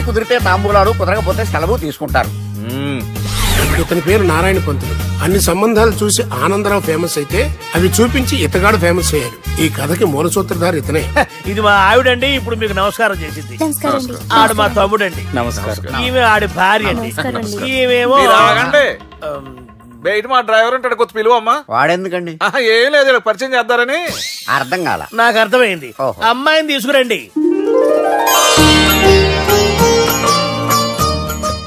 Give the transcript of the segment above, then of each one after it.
కుదిరితే తాంబూలాలు, కుదరకపోతే సెలవు తీసుకుంటారు. ఇతని పేరు నారాయణ పంతులు. అన్ని సంబంధాలు చూసి ఆనందరావు ఫేమస్ అయితే అవి చూపించి ఇతగాడు ఫేమస్ అయ్యాడు. ఈ కథకి మూల సూత్రధారి ఇతనే. ఇది మా ఆవిడండి, ఇప్పుడు మీకు నమస్కారం చేసింది. ఆడు మా తమ్ముడండి. నమస్కారం. ఈమె ఆడి భార్య అండి. ఈమెమో బయట మా డ్రైవర్ ఉంటాడు, కొత్త పిలువ అమ్మా. వాడెందుకండి? ఏం లేదు, పరిచయం చేద్దారని. అర్థం కాల. నాకు అర్థమైంది. అమ్మాయిని తీసుకురండి.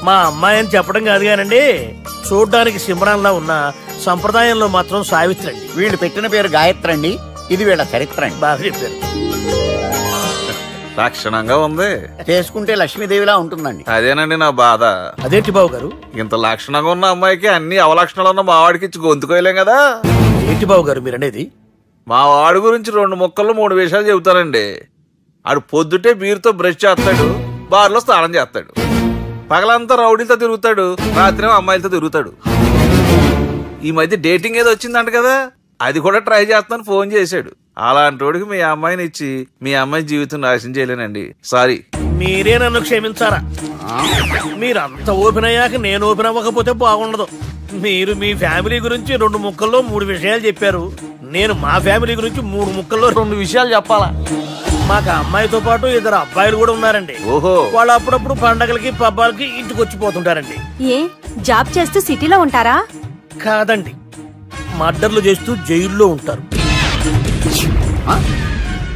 మా అమ్మాయి అని చెప్పడం కాదు కానండి, చూడ్డానికి సింహరాన్లా ఉన్న సంప్రదాయంలో మాత్రం సావిత్రి అండి. వీళ్ళు పెట్టిన పేరు గాయత్రి అండి. ఇది వీళ్ళ చరిత్ర అండి. బాగా చెప్పారు. లక్షణంగా ఉంది. చేసుకుంటే లక్ష్మీదేవిలా ఉంటుందండి. అదేనండి నా బాధ. అదేంటి బాబు గారు? ఇంత లక్షణంగా ఉన్న అమ్మాయికి అన్ని అవలక్షణాలు ఉన్న మా వాడికి ఇచ్చి గొంతుకోయలేం కదా. ఏంటి బాబు గారు మీరు అనేది? మా వాడి గురించి 2 ముక్కల్లో 3 విషయాలు చెబుతానండి. ఆడు పొద్దుటే బీరుతో బ్రష్ చేస్తాడు, బార్లో స్నానం చేస్తాడు, పగలంతా రౌడీలతో తిరుగుతాడు, రాత్రి అమ్మాయిలతో తిరుగుతాడు. ఈ మధ్య డేటింగ్ ఏదో వచ్చిందంట కదా, అది కూడా ట్రై చేస్తాను ఫోన్ చేశాడు. అలాంటి వాడికి మీ అమ్మాయిని ఇచ్చి మీ అమ్మాయి జీవితం నాశనం చేయలేనండి. సారీ. మీరే నన్ను క్షమించారా? మీరంత ఓపెన్ అయ్యాక నేను ఓపెన్ అవ్వకపోతే బాగుండదు. మీరు మీ ఫ్యామిలీ గురించి 2 ముక్కల్లో 3 విషయాలు చెప్పారు. నేను మా ఫ్యామిలీ గురించి 3 ముక్కల్లో 2 విషయాలు చెప్పాలా? మాకు అమ్మాయితో పాటు 2 అబ్బాయిలు కూడా ఉన్నారండి. ఓహో. వాళ్ళు అప్పుడప్పుడు పండగలకి పబ్బాలకి ఇంటికి వచ్చిపోతుంటారండి. ఏ జాబ్ చేస్తూ సిటీలో ఉంటారా? కాదండి, మర్డర్లు చేస్తూ జైల్లో ఉంటారు.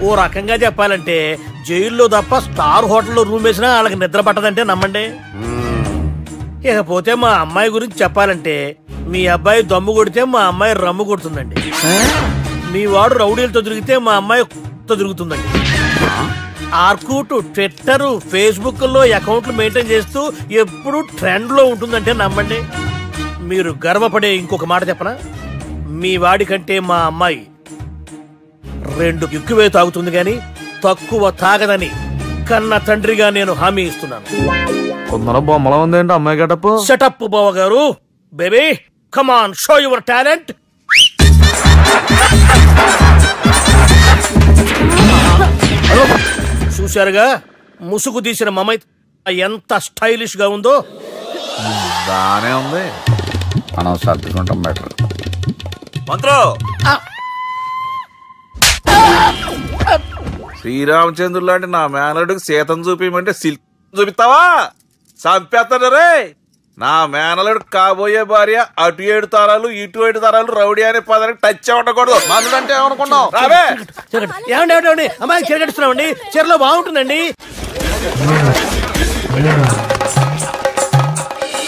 ఓ రకంగా చెప్పాలంటే జైల్లో తప్ప స్టార్ హోటల్లో రూమ్ వేసినా వాళ్ళకి నిద్ర పట్టదంటే నమ్మండి. ఇకపోతే మా అమ్మాయి గురించి చెప్పాలంటే మీ అబ్బాయి దమ్ము కొడితే మా అమ్మాయి రమ్ము కొడుతుందండి. మీ వాడు రౌడీలతో తిరిగితే మా అమ్మాయి తిరుగుతుందండి. ఆర్కుట్, ట్విట్టర్, ఫేస్బుక్ లో అకౌంట్లు మెయింటైన్ చేస్తూ ఎప్పుడు ట్రెండ్ లో ఉంటుందంటే నమ్మండి. మీరు గర్వపడే ఇంకొక మాట చెప్పనా? మీ వాడి కంటే మా అమ్మాయి 2 ఎక్కువే తాగుతుంది గాని తక్కువ తాగదని కన్న తండ్రిగా నేను హామీ ఇస్తున్నాను. కొందరు బొమ్మలా ఉందేంటి అమ్మాయి గడప? సెటప్ బావ గారు. Baby come on, show your talent. చూశారుగా ముసుగు తీసిన మమై ఎంత స్టైలిష్ గా ఉందో. బానే ఉంది. మనం సర్దుకుంటాం బెటర్. మంత్రో, శ్రీరామచంద్రుడు లాంటి నా మేనలుడికి సీతను చూపించమంటే సిల్క్ చూపిస్తావా? చంపేస్తాడు రే. నా మేనలుడు కాబోయే భార్య అటు 7 తరాలు ఇటు 7 తరాలు రౌడీ అనే పదానికి టచ్ ఉండకూడదు. మనడు అంటే ఏమనుకున్నావు? రావే. ఏమండి అమ్మాయి చీరగట్టుస్తున్నామండి, చీరలో బాగుంటుందండి.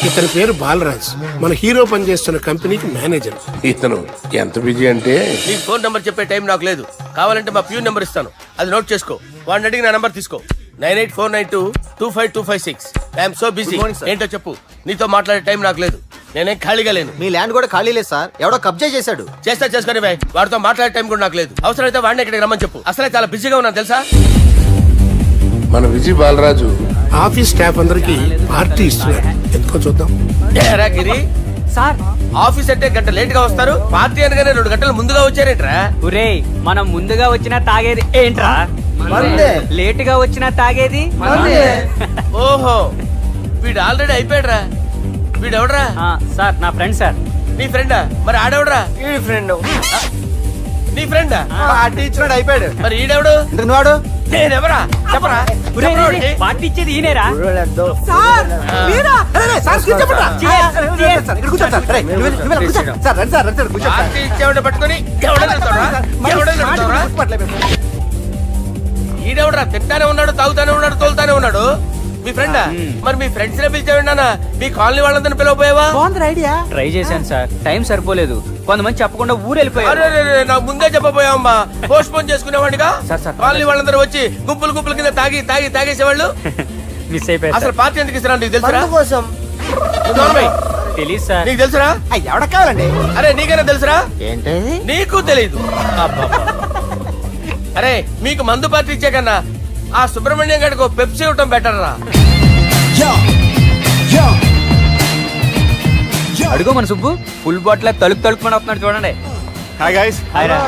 ఇతని పేరు బాలరాజ్. మన హీరో పనిచేస్తున్న కంపెనీకి మేనేజర్. ఇతను ఎంత బిజీ అంటే నీకు ఫోన్ నంబర్ చెప్పే టైం నాకు లేదు. కావాలంటే మా ప్యూన్ నెంబర్ ఇస్తాను, అది నోట్ చేసుకో. వాడిని అడిగి నా నంబర్ తీసుకో. 9849225256. I'm so busy. ఏంటో చెప్పు. నీతో మాట్లాడే టైం నాకు లేదు. నేనేం ఖాళీగా లేను. మీ ల్యాండ్ కూడా ఖాళీ లేదు సార్, ఎవడో కబ్జా చేశాడు. చేస్తా చేసుకుని బాయ్. వాడితో మాట్లాడే టైం కూడా నాకు లేదు. అవసరమైతే వాడిని ఇక్కడికి రమ్మని చెప్పు. అసలే చాలా బిజీగా ఉన్నాను తెలుసా. మన విజయ్ బాలరాజు ఆఫీస్ స్టాఫ్ అందరికి పార్టీ ఇస్తున్నాడు. ఎందుకో చూద్దాం. గిరి సార్, ఆఫీస్ అంటే గంట లేట్ గా వస్తారు, పార్టీ అనగానే 2 గంటలు ముందుగా వచ్చారేంట్రా? ఒరే, మనం ముందుగా వచ్చినా తాగేది ఏంట్రా? లేట్ గా వచ్చినా తాగేది. ఓహో, వీడు ఆల్రెడీ అయిపోయాడ్రా. వీడెవడరా? సార్ నా ఫ్రెండ్ సార్. నీ ఫ్రెండా? మరి ఆడెవడరా? ఈ ఫ్రెండ్. నీ ఫ్రెండా? పార్టీ ఇచ్చినాడు, అయిపోయాడు. మరి ఈడెవడు? వాడు నేనెవరా చెప్పరా? పార్టీ ఇచ్చేది ఈనేరా? పార్టీ ఇచ్చేవాడు పట్టుకొని ఈడెవడరా? తింటానే ఉన్నాడు, తాగుతానే ఉన్నాడు, తోలుతానే ఉన్నాడు. మీ ఫ్రెండా? మరి మీ ఫ్రెండ్స్ నే పిలిచేవాడినా? మీ కాలనీ వాళ్ళందరినీ పిలవపోయావా? ఐడియా. ట్రై చేశాను సార్, టైం సరిపోలేదు. కొంతమంది చెప్పకుండా ఊరు వెళ్ళిపోయారు. నాకు ముందే చెప్పబోయావమ్మా, పోస్ట్ పోన్ చేసుకునేవాడిగా. కాలనీ వాళ్ళందరూ వచ్చి గుంపులు గుంపుల కింద తాగేసేవాళ్ళు. మిస్ అయిపోయారు. అసలు పార్టీ ఎందుకు ఇస్తున్నా నీకు తెలుసురా? తెలీదు సార్. నీకు తెలుసురా? ఎవడ కావాలండి? అరే నీకైనా తెలుసురా? ఏంటి నీకు తెలీదు? అరే మీకు మందు పార్టీ ఇచ్చే కన్నా ఆ సుబ్రహ్మణ్యం గడికి పెప్సీ ఇవ్వటం బెటర్ రా. అడుగు మన సుబ్బు ఫుల్ బాటిల్ తలుపుమని వస్తున్నాడు చూడండి. Hi guys. హాయ్ రా.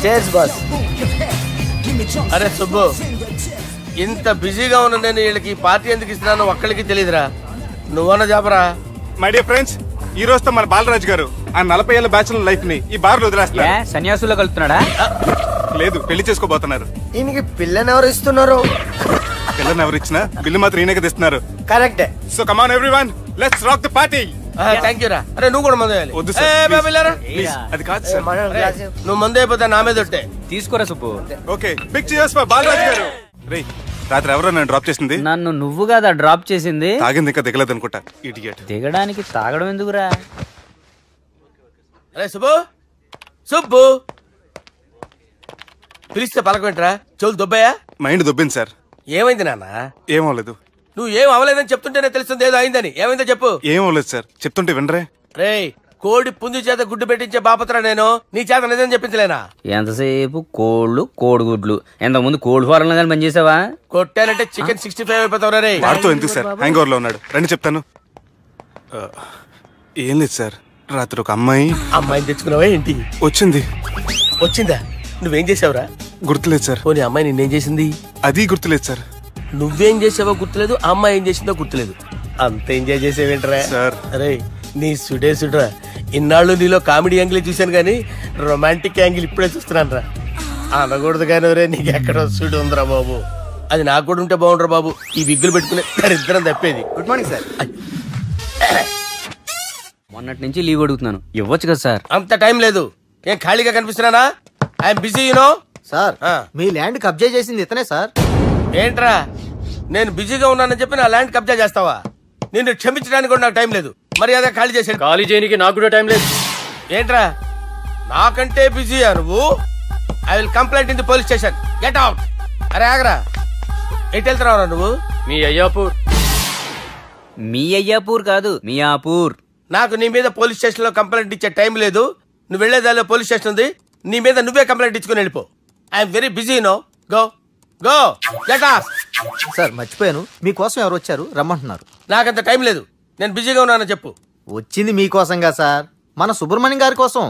Chairs boss. అరే సుబ్బు, ఇంత బిజీగా ఉన్న నేను వీళ్ళకి పార్టీ ఎందుకు ఇస్తున్నాను ఒక్కడికి తెలియదురా. నువ్వన్న చెప్పరా. మై డియర్ ఫ్రెండ్స్, ఈ రోజుతో మన బాలరాజు గారు ఆ 40 ఏళ్ల బ్యాచులర్ లైఫ్ ని ఈ బార్ లో వదిలేస్తున్నారు. సన్యాసులో కలుపుతున్నాడా? లేదు, పెళ్లి చేసుకోబోతున్నారు. ఈయనకి పిల్లని ఎవరు ఇస్తున్నారు? పిల్లని ఎవరు ఇచ్చినా బిల్లు మాత్రం ఈయనకి తెస్తున్నారు. కరెక్టే. So come on everyone, let's rock the party. Thank you రా. అరే నువ్వు కూడా మందు వేయాలి. వద్దు సార్, ప్లీజ్. అది కాదు సార్. నువ్వు మందు అయిపోతే నా మీద ఒట్టే. తీసుకోరా Subbu. Okay, big cheers for Balaraju garu. రేయ్, రాత్రి ఎవరో నన్ను డ్రాప్ చేసింది? నన్ను నువ్వు కదా డ్రాప్ చేసింది. తాగింది ఇంకా దిగలేదు అనుకుంటా. ఇడియట్. దిగడానికి తాగడం ఎందుకురా? అరే సుబ్బు, సుబ్బు పిలిస్తే పలకమేంట్రా? చెవులు దొబ్బాయా? Mind దొబ్బింది sir. ఏమైంది నాన్న? ఏమవలేదు. నువ్వు ఏం అవ్వలేదని చెప్తుంటేనే తెలుస్తుంది ఏదో అయిందని. ఏమైందో చెప్పు. ఏమవలేదు సార్, చెప్తుంటే వినరే. రేయ్, కోడి పుంజు చేత గుడ్డు పెట్టించే బాపత్రా నేను. నీ చేత నిజం చెప్పించలేనా? ఎంతసేపు కోళ్ళు కోడిగుడ్లు. ఎంతకుముందు కోడి ఫారంలో కానీ పనిచేసావా? కొట్టానంటే చికెన్ 65 అయిపోతావు రే. వాడుతూ ఎందుకు సార్, హ్యాంగ్ ఓవర్ లో ఉన్నాడు. రండి చెప్తాను. ఏం లేదు సార్, రాత్రి ఒక అమ్మాయిని తెచ్చుకున్నావా ఏంటి? వచ్చిందా? నువ్వేం చేసావురా? గుర్తులేదు సార్. పోనీ అమ్మాయి నిన్నేం చేసింది? అది గుర్తులేదు సార్. నువ్వేం చేసావో గుర్తులేదు, ఆ అమ్మాయి ఏం చేసిందో గుర్తులేదు. అంత ఎంజాయ్ చేసేవేంట్రా సార్? అరే నీ సుడే సుడ్రా. ఇన్నాళ్ళు నీలో కామెడీ యాంగిల్ చూశాను కానీ రొమాంటిక్ యాంగిల్ ఇప్పుడే చూస్తున్నాను రా. అనకూడదు కానీ రే, నీకు ఎక్కడో సుడు ఉందిరా బాబు. అది నాకు కూడా ఉంటే బాగుండ్రా బాబు. ఈ విగ్గులు పెట్టుకునే ఇద్దరం తప్పేది. Good morning sir. మొన్నటి నుంచి లీవ్ అడుగుతున్నాను, ఇవ్వచ్చు కదా సార్? అంత టైం లేదు. ఏం ఖాళీగా కనిపిస్తున్నానా? I'm busy you know. సార్, మీ ల్యాండ్ కబ్జా చేసింది ఇతనే సార్. ఏంట్రా, నేను బిజీగా ఉన్నానని చెప్పి నా ల్యాండ్ కబ్జా చేస్తావా? నిన్ను క్షమించడానికి కూడా నాకు టైం లేదు. మరి అదే ఖాళీ చేసాడు. ఖాళీ చేయడానికి నాకు కూడా టైం లేదు. ఏంట్రా, నాకంటే బిజీయా నువ్వు? I will complaint in the police station. Get out. అరే ఆగరా, ఎటు వెళ్తున్నావురా నువ్వు? మీ అయ్యాపూర్. మీ అయ్యాపూర్ కాదు, మియాపూర్. నాకు నీ మీద పోలీస్ స్టేషన్ లో కంప్లైంట్ ఇచ్చే టైం లేదు. నువ్వు వెళ్లేదాలో పోలీస్ స్టేషన్ ఉంది. నీ మీద నువ్వే కంప్లైంట్ ఇచ్చుకుని వెళ్ళిపో. I'm very busy no. Go go get off. Sir మర్చిపోయాను, మీకోసం ఎవరు వచ్చారు, రమ్మంటున్నారు. నాకంత టైం లేదు, నేను బిజీగా ఉన్నానని చెప్పు. వచ్చింది మీకోసంగా సార్, మన సుబ్రహ్మణ్యం గారి కోసం.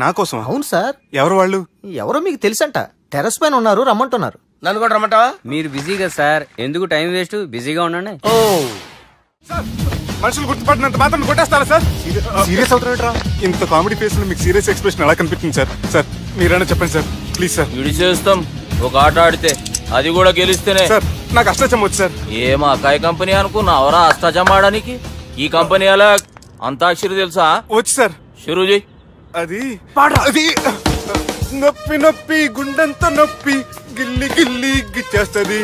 నా కోసం? అవును సార్. ఎవరు వాళ్ళు? ఎవరో మీకు తెలుసంట. టెర్రస్ పైన ఉన్నారు, రమ్మంటున్నారు. నన్ను కూడా రమ్మంటావా? మీరు బిజీ కదా సార్, ఎందుకు టైం వేస్ట్, బిజీగా ఉండండి. ఓ మనుషులు గుర్తుపట్టినంత మాత్రం కొట్టేస్తారా సార్? సీరియస్ అవుతారా? ఇంత కామెడీ ఫేస్ లో మీకు సీరియస్ ఎక్స్ప్రెషన్ ఎలా కనిపిస్తుంది సార్? సార్ మీరైనా చెప్పండి సార్, ప్లీజ్ సార్. విడిచేస్తాం ఒక ఆట ఆడితే, అది కూడా గెలిస్తేనే. సార్ నాకు అష్టాచం వచ్చు సార్. ఏం అకాయ కంపెనీ అనుకున్నావరా అష్టాచం ఆడడానికి? ఈ కంపెనీ అలా అంతాక్షరి తెలుసా? వచ్చు సార్. షురూ చేయి. అది నొప్పి నొప్పి గుండెంత నొప్పి గిల్లి గిల్లి గిచ్చేస్తది,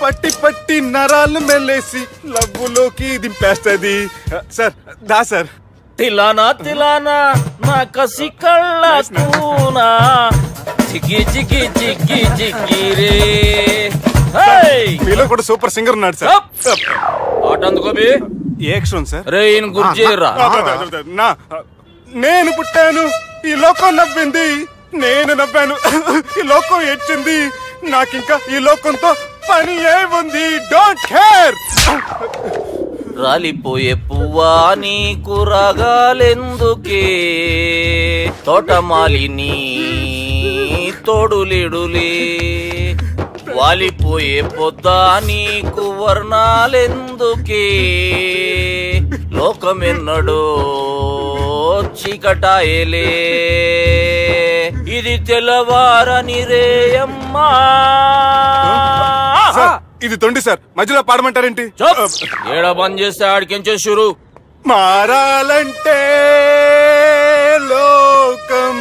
పట్టి పట్టి నరాలు మెల్లేసి లవ్వులోకి దింపేస్తది. సార్ దా సార్. తిలానా తిలానా నా కసి కళ్ళ కూనా చిక్కి చిక్కి చిక్కి చిక్కి రే. మీలో కూడా సూపర్ సింగర్ ఉన్నాడు సార్. ఆట అందుకోబి. ఏ అక్షరం సార్? రే ఈయన గుర్తు చేయరా. నేను పుట్టాను, ఈ లోకం నవ్వింది, నేను నవ్వాను, ఈ లోకం ఏడ్చింది, నాకింకా ఈ లోకంతో పని ఏముంది, డోంట్ కేర్. రాలిపోయే పువ్వా నీకు రాగాలెందుకే, తోటమాలిని తోడులిడులే, వాలిపోయే పొద్దా నీకు వర్ణాలెందుకే, లోకమెన్నడో చీకటాయలే, ఇది తెల్లవారని రేయమ్మా. ఇది తొండి సార్, మధ్యలో పాడమంటారేంటి? ఏడా బంద్ చేస్తే ఆడికించే షురు. మారాలంటే లోకం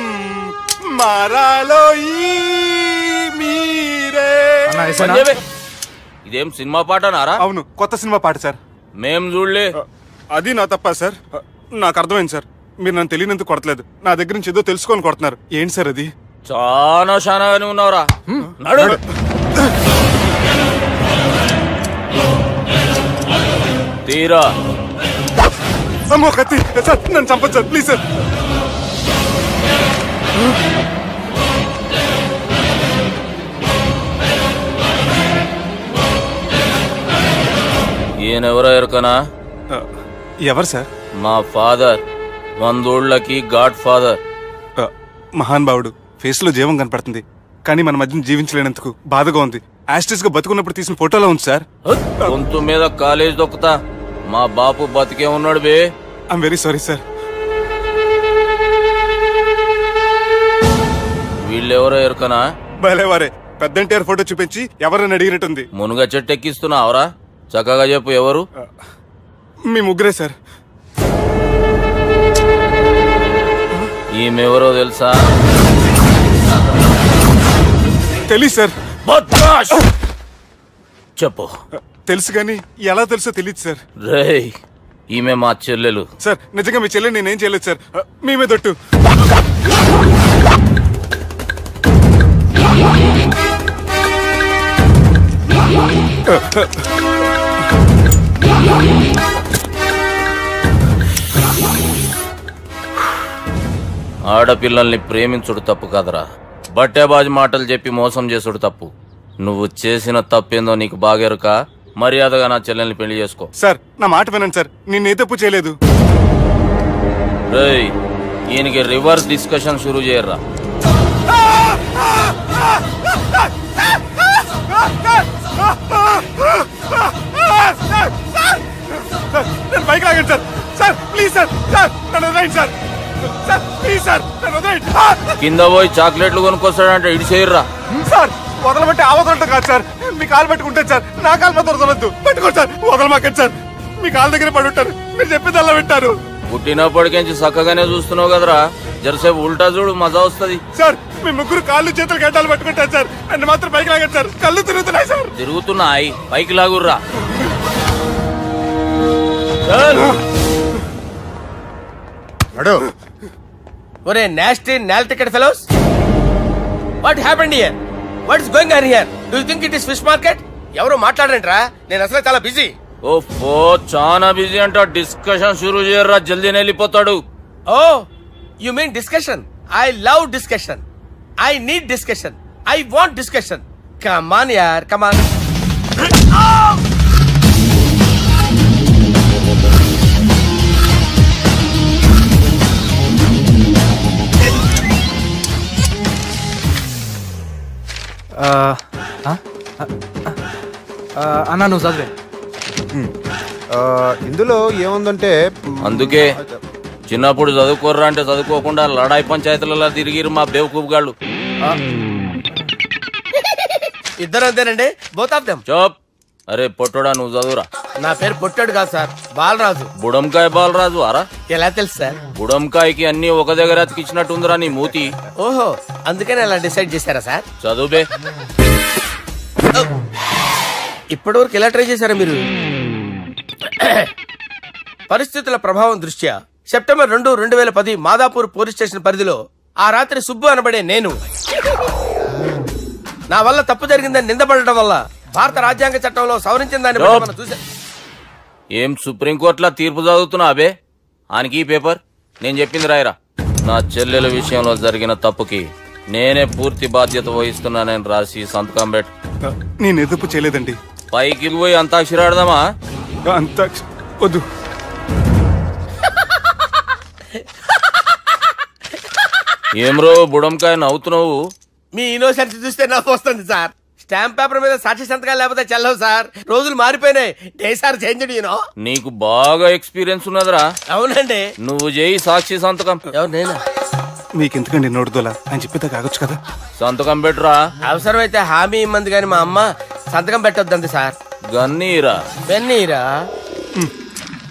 మారాలో ఈ మీరే. ఇదేం సినిమా పాట నారా? అవును, కొత్త సినిమా పాట సార్. మేం చూడలే. అది నా తప్ప సార్. నాకు అర్థమైంది సార్, మీరు నన్ను తెలియనందుకు కొడతలేదు, నా దగ్గర నుంచి ఏదో తెలుసుకొని కొడుతున్నారు. ఏంటి సార్ అది? చాలా శానాగానే ఉన్నావురా. నడు. తీరా. అమ్మో కత్తి సార్, నన్ను చంపదు సార్, ప్లీజ్ సార్. ఈయనెవరో ఎరకనా? ఎవరు సార్? మా ఫాదర్, 100 ఊళ్ళకి గాడ్ ఫాదర్. మహాన్ భావుడు. ఫేస్ లో జీవం కనపడుతుంది, కానీ మన మధ్యన జీవించలేనందుకు బాధగా ఉంది. యాస్టిస్ గా బతుకున్నప్పుడు తీసిన ఫోటోలో ఉంది సార్. గొంతు మీద కాలేజ్ దొక్కుతా. మా బాపు బతికే ఉన్నాడు బే. I'm very sorry sir. వీళ్ళెవరో ఎరుకనా? భలేవారే, పెద్ద ఎన్టీఆర్ ఫోటో చూపించి ఎవరని అడిగినట్టుంది. మునుగ చెట్టు ఎక్కిస్తున్నావురా? చక్కగా చెప్పు ఎవరు? మీ ముగ్గురే సార్. ఈమెవరో తెలుసా? తెలీదు సార్. చెప్పు. తెలుసు కానీ ఎలా తెలుసో తెలియదు సార్. రేయ్, ఈమె మా చెల్లెలు. సార్ నిజంగా మీ చెల్లెలు నేనేం చేయలేదు సార్. మీ మీద ఒట్టు. ఆడపిల్లల్ని ప్రేమించుడు తప్పు కాదరా, బట్టేబాజు మాటలు చెప్పి మోసం చేసుడు తప్పు. నువ్వు చేసిన తప్పేందో నీకు బాగెరుక. మర్యాదగా నా చెల్లెల్ని పెళ్లి చేసుకో. సార్ నా మాట వినండి సార్, నేనే తప్పు చేయలేదు. రేయ్, ఈయనకి రివర్స్ డిస్కషన్ షురూ చేయర్రా. నేను బైక్ లాగండి sir. Sir please sir. Sir నన్ను వదిలేయండి సార్. సార్ ప్లీజ్ సార్ నన్ను వదిలేయండి. కింద పోయి చాక్లెట్లు కొనుక్కొస్తాడంటే ఇడి చేయర్రా. సార్ వదలబట్టి ఆ వదలటం కాదు సార్. మీ కాలు పట్టుకుంటాను సార్. నా కాలు మాత్రం వదలొద్దు. పట్టుకోండి సార్. వదలమాకండి సార్. మీ కాలు దగ్గర పడి ఉంటారు. మీరు చెప్పేది అలా వింటారు. పుట్టినప్పటికేంచి చక్కగానే చూస్తున్నావు కదరా, జరసేపు ఉల్టా చూడు, మజా వస్తుంది. సార్ మీ ముగ్గురు కాళ్ళు చేతులు గడ్డాలు పట్టుకుంటారు సార్. నన్ను మాత్రం పైకి లాగండి సార్. కళ్ళు తిరుగుతున్నాయి సార్. తిరుగుతున్నాయి, పైకి లాగుర్రా. ఒరే నాస్టీ నాల్టికెట్ fellows, what happened here? What is going on here? Do you think it is fish market? ఎవరు మాట్లాడంట్రా, నేను అసలే చాలా బిజీ. ఓఫో, చాలా బిజీ అంట. డిస్కషన్ షురూ చేయర్రా, జల్దీ వెళ్ళిపోతాడు. Oh you mean discussion? I love discussion. I need discussion. I want discussion. Come on యార్, కమ్ ఆన్. అన్నా నువ్వు చదివే. ఇందులో ఏముందంటే అందుకే చిన్నప్పుడు చదువుకోర్రా అంటే చదువుకోకుండా లడాయి పంచాయతీలలో తిరిగిరు మా బేవకూపు గాళ్ళు. ఇద్దరు అంతేనండి, బోత్ ఆఫ్ దెమ్. చోప్. అరే పొట్టోడా, నువ్వు చదువురా. నా పేరు పొట్టాడు కాదు సార్, బాలరాజు. బుడంకాయ బాలరాజు అరా? ఎలా తెలుసు సార్? బుడంకాయకి అన్ని ఒక దగ్గర అతికిచ్చినట్టుందిరా నీ మూతి. ఓహో, అందుకని అలా డిసైడ్ చేశారా సార్? చదువుబే. ఇప్పటి వరకు ఎలా ట్రై చేశారా మీరు? పరిస్థితుల ప్రభావం దృష్ట్యా సెప్టెంబర్ 2, 2010 మాదాపూర్ పోలీస్ స్టేషన్ పరిధిలో ఆ రాత్రి సుబ్బు అనబడే నేను నా వల్ల తప్పు జరిగిందని నిందపడటం వల్ల భారత రాజ్యాంగ చట్టంలో సవరించిన దాన్ని మనం చూసా. ఏం సుప్రీంకోర్టులో తీర్పు చదువుతున్నా అబే? ఆనికి ఈ పేపర్ నేను చెప్పింది రాయరా. నా చెల్లెల విషయంలో జరిగిన తప్పుకి నేనే పూర్తి బాధ్యత వహిస్తున్నానని రాసి సంతకం పెట్టు. నేను ఎదుపు చేయలేదండి. పైకి పోయి అంతాక్షరి ఆడదామా? వద్దు. ఏమ్రో బుడంకాయ నవ్వుతున్నావు? మీ ఇన్నోసెన్స్ చూస్తే నవ్వు వస్తుంది సార్. స్టాంప్ పేపర్ మీద సాక్షి సంతకాలు లేకపోతే చెల్లవు సార్. రోజులు మారిపోయినాయి. Day sir change. నీకు బాగా ఎక్స్పీరియన్స్ ఉన్నదిరా. అవునండి. నువ్వు చేయి సాక్షి సంతకం. ఎవరు? నేనా? మీకెందుకండి నోడుదోలా అని చెప్పేదా కాగొచ్చు కదా. సంతకం పెట్టురా. అవసరమైతే హామీ ఇమ్మంది కానీ మా అమ్మ సంతకం పెట్టొద్దండి సార్. గన్నీరా బెన్నీరా.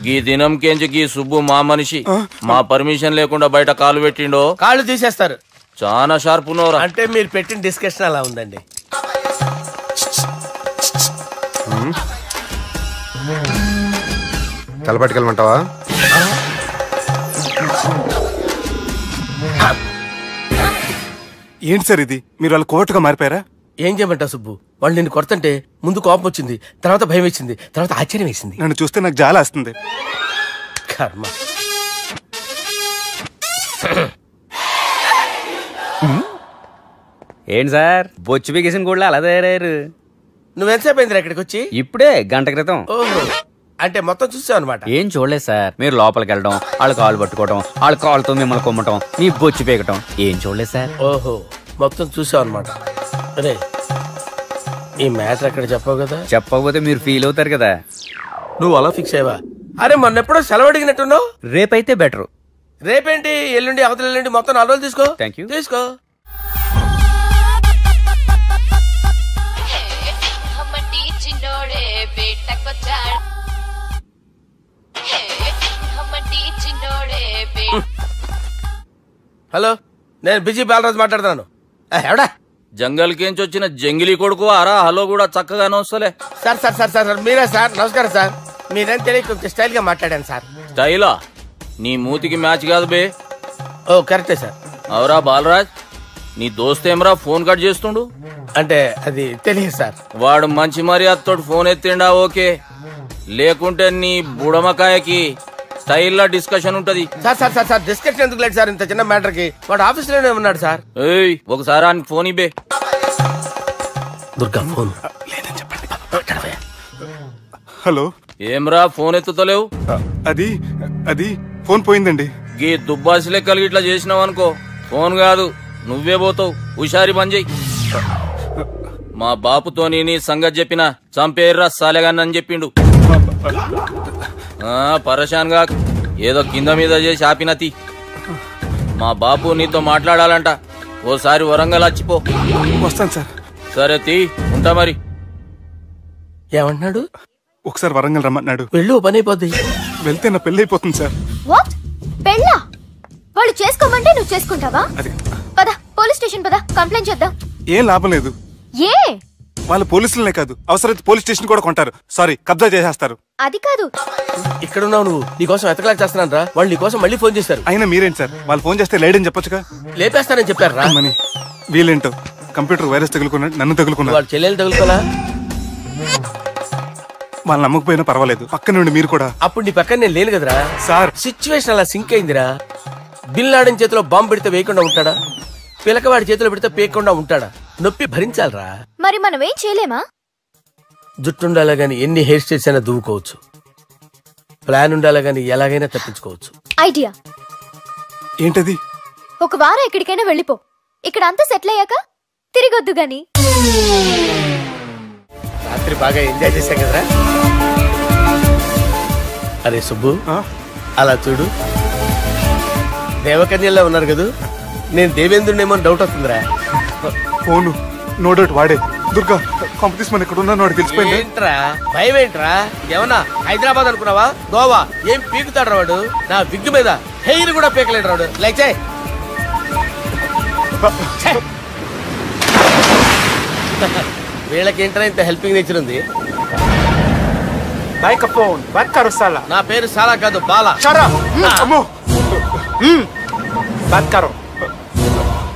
గీ దినంకేంచి గీ సుబ్బు మా మనిషి. మా పర్మిషన్ లేకుండా బయట కాలు పెట్టిండో కాళ్ళు తీసేస్తారు. చాలా షార్ప్ ఉన్నవరా. అంటే మీరు పెట్టిన డిస్కషన్ అలా ఉందండి. తలపట్టుకెళ్ళమంటావా? ఏంటి సార్ ఇది? మీరు వాళ్ళు కోర్టుగా మారిపోయారా? ఏం చేయమంటావు సుబ్బు? వాళ్ళు నిన్ను కొడుతుంటే ముందు కోపం వచ్చింది, తర్వాత భయం వేసింది, తర్వాత ఆశ్చర్యం వేసింది. నన్ను చూస్తే నాకు జాలా వస్తుంది. కర్మ. ఏంటి సార్ బొచ్చు బిగేసిన కూడా అలా తయారయ్యారు? నువ్వెంతసేపు అయిందిరా ఇక్కడికి వచ్చి? ఇప్పుడే గంట క్రితం. ఓహో, అంటే మొత్తం చూసావు అనమాట. ఏం చూడలేదు సార్. మీరు లోపలికి వెళ్ళడం, వాళ్ళ కాళ్ళు పట్టుకోవడం, వాళ్ళ కాళ్ళతో మిమ్మల్ని కొమ్మటం, మీ బొచ్చు పీకటం ఏం చూడలేదు సార్. ఓహో, మొత్తం చూసావు అనమాట. అరే ఈ మ్యాటర్ అక్కడ చెప్పావు కదా. చెప్పకపోతే మీరు ఫీల్ అవుతారు కదా. నువ్వు అలా ఫిక్స్ అయ్యవా? అరే మొన్నెప్పుడో సెలవు అడిగినట్టున్నావు. రేపైతే బెటర్. రేపేంటి, ఎల్లుండి, అవతల ఎల్లుండి, మొత్తం 4 రోజులు తీసుకో. Thank you. తీసుకో. హలో, నేను బిజీ బాలరాజు మాట్లాడుతున్నాను. ఎవడా జంగల్ కేంచి వచ్చిన జంగిలీ కొడుకు అరా హలో కూడా చక్కగానే వస్తలే. సార్ సార్ సార్ సార్ మీరే సార్? నమస్కారం సార్. మీరేం తెలియక కొంచెం స్టైల్ గా మాట్లాడాను సార్. స్టైలా? నీ మూతికి మ్యాచ్ కాదు బే. ఓ కరెక్టే సార్. అవరా బాలరాజ్, నీ దోస్త్ ఏమరా ఫోన్ కట్ చేస్తుండు? అంటే అది తెలియదు సార్. వాడు మంచి మర్యాదతో ఫోన్ ఎత్తిండా ఓకే, లేకుంటే నీ బుడమకాయకి స్టైల్లో డిస్కషన్ ఉంటది. Sir sir sir sir discussion ఎందుకు లేదు సార్? ఇంత చిన్న మ్యాటర్ కి వాడు ఆఫీస్ లోనే ఉన్నాడు సార్. ఏయ్ ఒకసారి ఆయనకి ఫోన్ ఇబ్బే. దుర్గా ఫోన్ లేదని చెప్పండి. హలో, ఏమ్రా ఫోన్ ఎత్తుతలేవు? అది అది ఫోన్ పోయిందండి. గీ దుబ్బాసి లెక్కలు ఇట్లా చేసినావు అనుకో, ఫోన్ కాదు నువ్వే పోతావు. హుషారి పని చెయ్యి. మా బాపుతో నీ సంగతి చెప్పిన చంపేర్రా సాలెగాన్ని చెప్పిండు. పరేషాన్ గా ఏదో కింద మీద చేసి ఆపినతి. మా బాపు నీతో మాట్లాడాలంట. ఓసారి వరంగల్ వచ్చిపో. వస్తాను సార్. సరే తీ, ఉంటా మరి. ఏమంటున్నాడు? ఒకసారి వరంగల్ రమ్మన్నాడు. వెళ్ళు, పని అయిపోద్ది. వెళ్తే నా పెళ్లి అయిపోతుంది సార్. వాట్? పెళ్ళా? వాళ్ళు చేసుకోమంటే నువ్వు చేసుకుంటావా? పద పోలీస్ స్టేషన్ పద, కంప్లైంట్ చేద్దాం. ఏం లాభం లేదు. ఏ? వాళ్ళు పోలీసులనే కాదు, అవసరమైతే పోలీస్ స్టేషన్ కూడా కొంటారు. సారీ, కబ్జా చేసేస్తారు. అది కాదు. ఇక్కడ ఉన్నావు నువ్వు, నీకోసం ఎతకలేక చేస్తున్నాను రా. వాళ్ళు నీకోసం మళ్ళీ ఫోన్ చేశారు. అయినా మీరేంటి సార్, వాళ్ళు ఫోన్ చేస్తే లేడని చెప్పొచ్చుగా. లేపేస్తానని చెప్పారు రా. మని వీళ్ళేంటో కంప్యూటర్ వైరస్ తగులుకున్నాడు, నన్ను తగులుకున్నాడు. వాళ్ళ చెల్లెలు తగులుకోలా? వాళ్ళు నమ్మకపోయినా పర్వాలేదు, పక్క నుండి మీరు కూడా. అప్పుడు నీ పక్కన నేను లేను కదరా సార్. సిచ్యువేషన్ అలా సింక్ అయిందిరా. బిల్ లాడెన్ చేతిలో బాంబు పెడితే వేయకుండా ఉంటాడా? పిలకవాడి చేతిలో పెడితే పేయకుండా ఉంటాడా? నొప్పి భరించాలరా. మరి మనం ఏం చేయలేమా? జుట్టుండాలా గాని ఎన్ని హెయిర్ స్టైల్స్ అయినా దువ్వుకోవచ్చు. ప్లాన్ ఉండాలా గాని ఎలాగైనా తప్పించుకోవచ్చు. ఐడియా ఏంటది? ఒక వారం ఎక్కడికైనా వెళ్ళిపో. ఇక్కడ అంతా సెటిల్ అయ్యాక తిరిగొద్దు గాని. రాత్రి బాగా ఎంజాయ్ చేశాం కదరా. అరే సుబ్బు, అలా చూడు, దేవకన్యల్లో ఉన్నారు కదా. నేను దేవేంద్రునేమో డౌట్ వస్తుందిరా. ఫోను నో డౌట్ వాడే. దుర్గా కాంపిటీషన్ మన ఇక్కడ ఉన్నాను, వాడు తెలిసిపోయింది. ఏంట్రా భయం? ఏంట్రా ఏమన్నా హైదరాబాద్ అనుకున్నావా? గోవా ఏం పీకుతాడు వాడు? నా విగ్గు మీద హెయిర్ కూడా పీకలేడు వాడు. లైక్ చేయి. వీళ్ళకేంట్రా ఇంత హెల్పింగ్ నేచర్ ఉంది? నా పేరు సాలా కాదు, బాలా.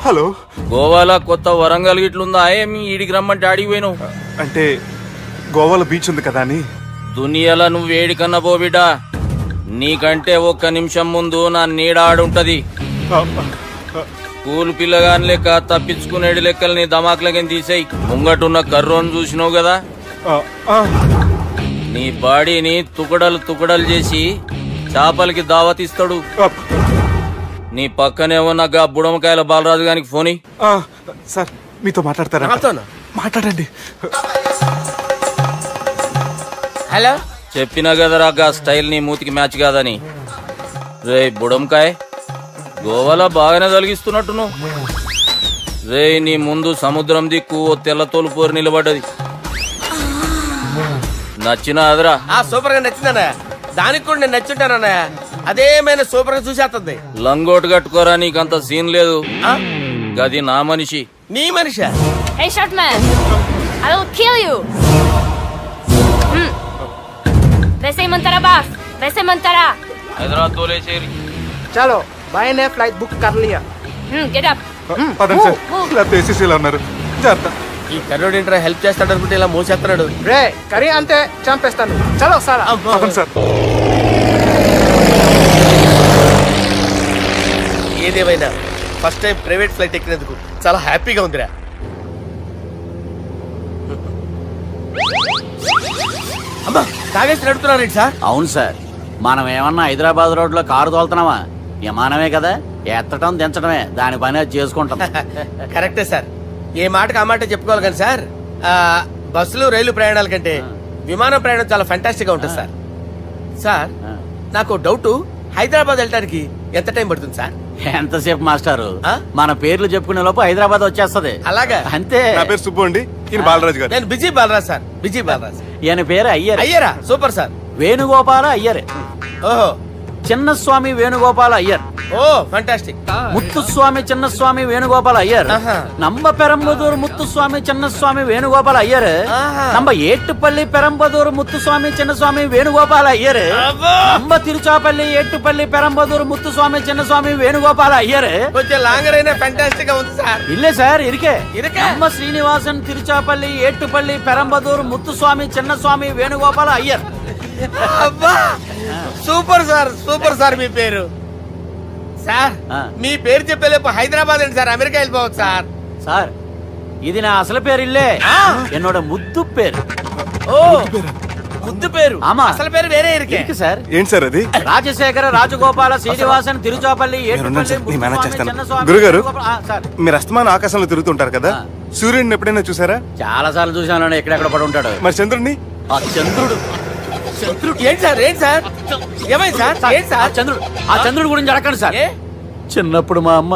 హలో, గోవాలో కొత్త వరంగల్ గిట్లుందా? ఏమి ఈడికి రమ్మంటే ఆడికి పోయినావు? అంటే గోవాలో బీచ్ ఉంది కదా అని. దునియాలో నువ్వు వేడికన్నా పో బిడ్డ. నీకంటే ఒక్క నిమిషం ముందు నా నీడ ఆడుంటది. స్కూల్ పిల్లగాని లెక్క తప్పించుకునేడు లెక్కలు నీ దమాకులకి తీసేయి. ముంగటున్న కర్రోని చూసినావు కదా, నీ బాడీని తుకడలు తుకడలు చేసి చేపలకి దావతిస్తాడు. నీ పక్కనే ఉన్న గా బుడమకాయల బాలరాజు గారికి ఫోన్. సార్ మీతో మాట్లాడతారా? మాట్లాడండి. హలో, చెప్పినా కదరా గా స్టైల్ నీ మూతికి మ్యాచ్ కాదని. రే బుడంకాయ్, గోవాలో బాగానే తొలగిస్తున్నట్టు నువ్వు. రే నీ ముందు సముద్రం దిక్కు ఓ తెల్ల తోలుపోరు నిలబడ్డది. నచ్చినా అదరా? సూపర్ గా నచ్చిందన్నా. దానికి కూడా నేను నచ్చుంటానన్నా. అదేమైనా సూపర్ గా చూసేస్తుంది. లంగోటు కట్టుకోరా, నీకంత సీన్ లేదు. గది నా మనిషి. నీ Manisha? Hey short man, I will kill you. वैसे ही मंतरा बास, वैसे मंतरा. हैदराबाद तोले शेरी. चलो भाई ने फ्लाइट बुक कर लिया. Get up. పదండి సార్, లేకపోతే ఏసీసీలో ఉన్నారు. జాగ్రత్త. ఈ కర్రోడు ఏంట్రా హెల్ప్ చేస్తాడు అనుకుంటే ఇలా మోసేస్తున్నాడు. రే కరీ అంతే చంపేస్తాను. చలో సార్. పదండి సార్. ఏదేమైనా ఫస్ట్ టైం ప్రైవేట్ ఫ్లైట్ ఎక్కినందుకు చాలా హ్యాపీగా ఉందిరా. అమ్మా తాగేసి నడుపుతున్నారేంటి సార్? అవును సార్, మనం ఏమన్నా హైదరాబాద్ రోడ్ లో కారు తోలుతున్నావా? విమానమే కదా, ఎత్తటం దించడమే దాని పని అది చేసుకుంటాం. కరెక్టే సార్, ఏ మాటకు ఆ మాట చెప్పుకోవాలి కానీ సార్ బస్సులు రైలు ప్రయాణాల కంటే విమానం ప్రయాణం చాలా ఫెంటాస్టిక్ గా ఉంటుంది సార్. సార్ నాకు డౌట్, హైదరాబాద్ వెళ్ళడానికి ఎంత టైం పడుతుంది సార్? ఎంతసేపు మాస్టారు, మన పేర్లు చెప్పుకునే లోపు హైదరాబాద్ వచ్చేస్తది. అలాగా? అంతే. నా పేరు సుబ్బు అండి, ఈయన బాలరాజు గారు. నేను busy Balraj sir. Busy Balraj. ఈయన పేరు అయ్యర్. అయ్యరా? Super sir. వేణుగోపాల అయ్యర్. ఓహో. చిన్నస్వామి వేణుగోపాల అయ్యర్. Oh fantastic. ముత్తుస్వామి చిన్నస్వామి వేణుగోపాల అయ్యర్. నంబ పెరంబదూరు ముత్తుస్వామి చిన్నస్వామి వేణుగోపాల అయ్యర్. నంబ ఏట్టుపల్లి పెరంబదూరు ముత్తుస్వామి చిన్నస్వామి వేణుగోపాల అయ్యర్. నంబ తిరుచాపల్లి ఏట్టుపల్లి పెరంబదూరు ముత్తుస్వామి చిన్నస్వామి వేణుగోపాల అయ్యర్. కొంచెం లాంగర్ అయినా ఫంటాస్టిక్ గా ఉంది సార్. ఇల్లే సార్ ఇరికే. నంబ శ్రీనివాసన్ తిరుచాపల్లి ఏట్టుపల్లి పెరంబదూరు ముత్తుస్వామి చిన్నస్వామి వేణుగోపాల అయ్యర్. అబ్బా సూపర్ సార్, సూపర్ సార్. మీ పేరు సార్, మీ పేరు చెప్పేలేపు హైదరాబాద్ అండి సార్, అమెరికా వెళ్ళిపోవచ్చు సార్. సార్ ఇది నా అసలు పేరు ఇల్లే, ఎన్నోడ ముద్దు పేరు. ఓ ముద్దు పేరు. అసలు పేరు వేరే ఇరికే సార్. ఏంటి సార్ అది? రాజశేఖర రాజగోపాల శ్రీనివాసన్ తిరుచాపల్లి గురుగారు, మీరు అస్తమానం ఆకాశంలో తిరుగుతుంటారు కదా, సూర్యుడిని ఎప్పుడైనా చూసారా? చాలా సార్లు చూసాను, ఎక్కడెక్కడ పడి ఉంటాడు. మరి చంద్రుడిని? ఆ చంద్రుడు. ఏంటి సార్? ఏంటి సార్? ఏమైంది సార్? ఏంటి సార్? చంద్రుడు గురించి అడగండి సార్. చిన్నప్పుడు మా అమ్మ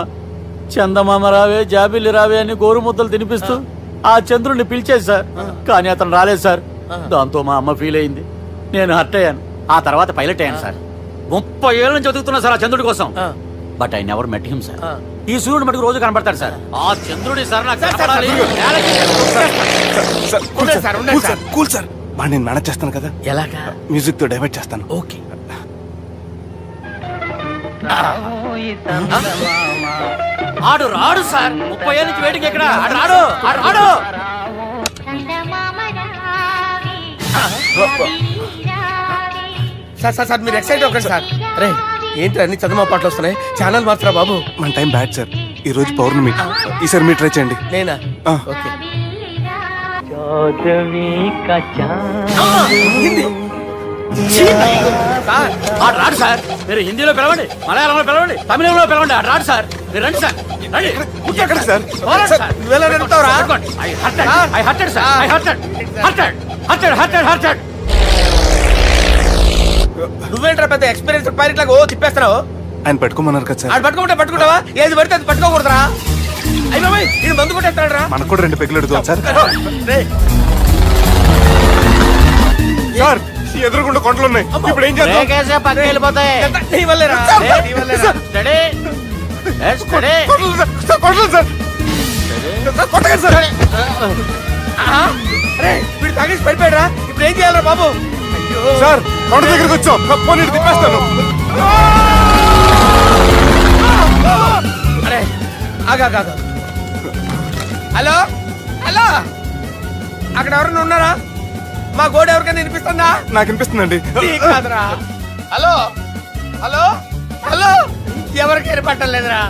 చందమామ రావే జాబిల్లి రావే అని గోరు ముద్దలు తినిపిస్తూ ఆ చంద్రుడిని పిలిచేది సార్. కానీ అతను రాలేదు సార్. దాంతో మా అమ్మ ఫీల్ అయింది, నేను హర్ట్ అయ్యాను. ఆ తర్వాత పైలట్ అయ్యాను సార్. 30 ఏళ్ళ నుంచి చదువుతున్నా సార్ ఆ చంద్రుడి కోసం. But I never met him sir. ఈ సూర్యుడు మటుకు రోజు కనబడతాడు సార్. ఆ చంద్రుడి సార్ నాకు కూల్ సార్, నేను మేనేజ్ చేస్తాను కదా. ఎలాగా? మ్యూజిక్ తో డైవర్ట్ చేస్తాను. ఓకే. ఆడు రాడు సార్, 30 ఏళ్ళ నుంచి వేటికి ఎక్కడ ఆడు రాడు. ఆడు రాడు. సార్ సార్ సార్ మీరు ఎక్సైట్ అవ్వకండి సార్. రే ఏంటి అన్ని చదువు పాటలు వస్తున్నాయి, ఛానల్ మార్చరా బాబు. మన టైం బ్యాడ్ సార్, ఈ రోజు పౌర్ణమి. ఈసారి మీరు ట్రై చేయండి. నేనా? ఓకే. ఆడు రాడు సార్. మీరు హిందీలో పిలవండి, మలయాళంలో పిలవండి, తమిళంలో పిలవండి. ఆడు రాడు సార్. మీరు రండి సార్, రండి. ఎక్కడ సార్? నువ్వేంట్రా పెద్ద ఎక్స్పీరియన్స్ పైరెట్ లాగా ఓ తిప్పేస్తున్నావు? ఆయన పట్టుకోమన్నారు కదా సార్. ఆడు పట్టుకుంటే పట్టుకుంటావా? ఏది పడితే అది పట్టుకోకూడదురా. అయ్యి బాబాయ్ ఇది మందు కొట్టేస్తాడు రా. మనకు కూడా 2 పెగ్గులు అడుగుతాం సార్. సార్ ఎదురుకుండా కొండలు ఉన్నాయి, ఇప్పుడు ఏం చేద్దాం? పక్కకి వెళ్ళిపోతాయి. నీ వల్లేరా. వీడు తాగేసి పడిపోయాడా? ఇప్పుడు ఏం చేయాలరా బాబు? సార్ కొండ దగ్గరకు వచ్చాం, పోనీ తిప్పేస్తాను. అరే ఆగా. హలో హలో, అక్కడ ఎవరైనా ఉన్నారా? మా గోడ ఎవరికైనా వినిపిస్తుందా? నాకు వినిపిస్తుందండి. కాదురా. హలో హలో హలో, ఎవరికి వినపట్టలేదురా.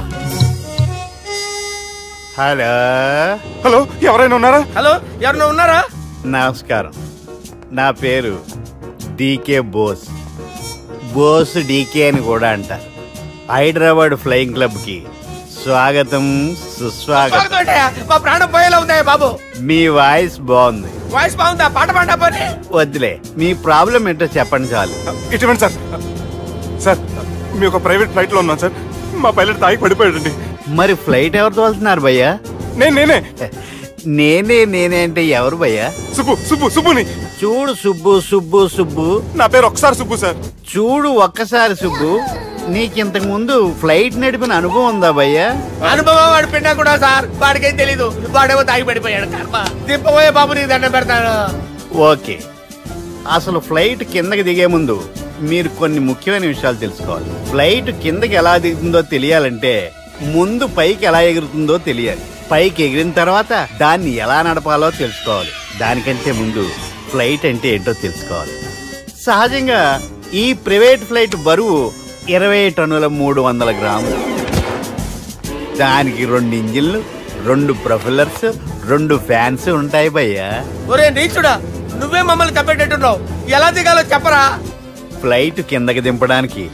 హలో హలో, ఎవరైనా ఉన్నారా? హలో ఎవరైనా ఉన్నారా? నమస్కారం, నా పేరు డీకే బోస్. బోస్ డీకే అని కూడా అంటారు. హైదరాబాద్ ఫ్లయింగ్ క్లబ్ కి స్వాగతం సుస్వాగతం. మా ప్రాణం పోయేలా ఉందా బాబు? మీ వాయిస్ బాగుంది. వాయిస్ బాగుందా? పాట పాడా పోనీ. వద్దులే, మీ ప్రాబ్లం ఏంటో చెప్పండి చాలు. ఇటువంటి సార్, సార్ మీ ఒక ప్రైవేట్ ఫ్లైట్ లో ఉన్నాం సార్, మా పైలట్ తాగి పడిపోయాడండి. మరి ఫ్లైట్ ఎవరితో వెళ్తున్నారు భయ్యా? నేనే అంటే ఎవరు భయ్యా? సుబ్బుని. చూడు సుబ్బు, నా పేరు ఒకసారి సుబ్బు సార్. చూడు ఒక్కసారి సుబ్బు, నీకింతకు ముందు ఫ్లైట్ నడిపిన అనుభవం ఉందా భయ్యా? అనుభవం వాడు పిండా కూడా సార్, వాడికేం తెలీదు. వాడేమో తాగి పడిపోయాడు. దింపబోయే బాబు నీ దండం పెడతాడు. ఓకే, అసలు ఫ్లైట్ కిందకి దిగే ముందు మీరు కొన్ని ముఖ్యమైన విషయాలు తెలుసుకోవాలి. ఫ్లైట్ కిందకి ఎలా దిగుతుందో తెలియాలంటే ముందు పైకి ఎలా ఎగురుతుందో తెలియాలి. పైకి ఎగిరిన తర్వాత దాన్ని ఎలా నడపాలో తెలుసుకోవాలి. దానికంటే ముందు ఫ్లైట్ అంటే ఏంటో తెలుసుకోవాలి. సహజంగా ఈ ప్రైవేట్ ఫ్లైట్ బరువు 20 టన్నుల 300 గ్రాములు. దానికి 2 ఇంజిన్లు, 2 ప్రొపెల్లర్స్, 2 ఫ్యాన్స్ ఉంటాయి భయ్యా. ఒరే నీచుడా, నువ్వే మమ్మల్ని తప్పేటట్టున్నావు. ఎలా దిగాలో చెప్పరా? ఫ్లైట్ కిందకి దింపడానికి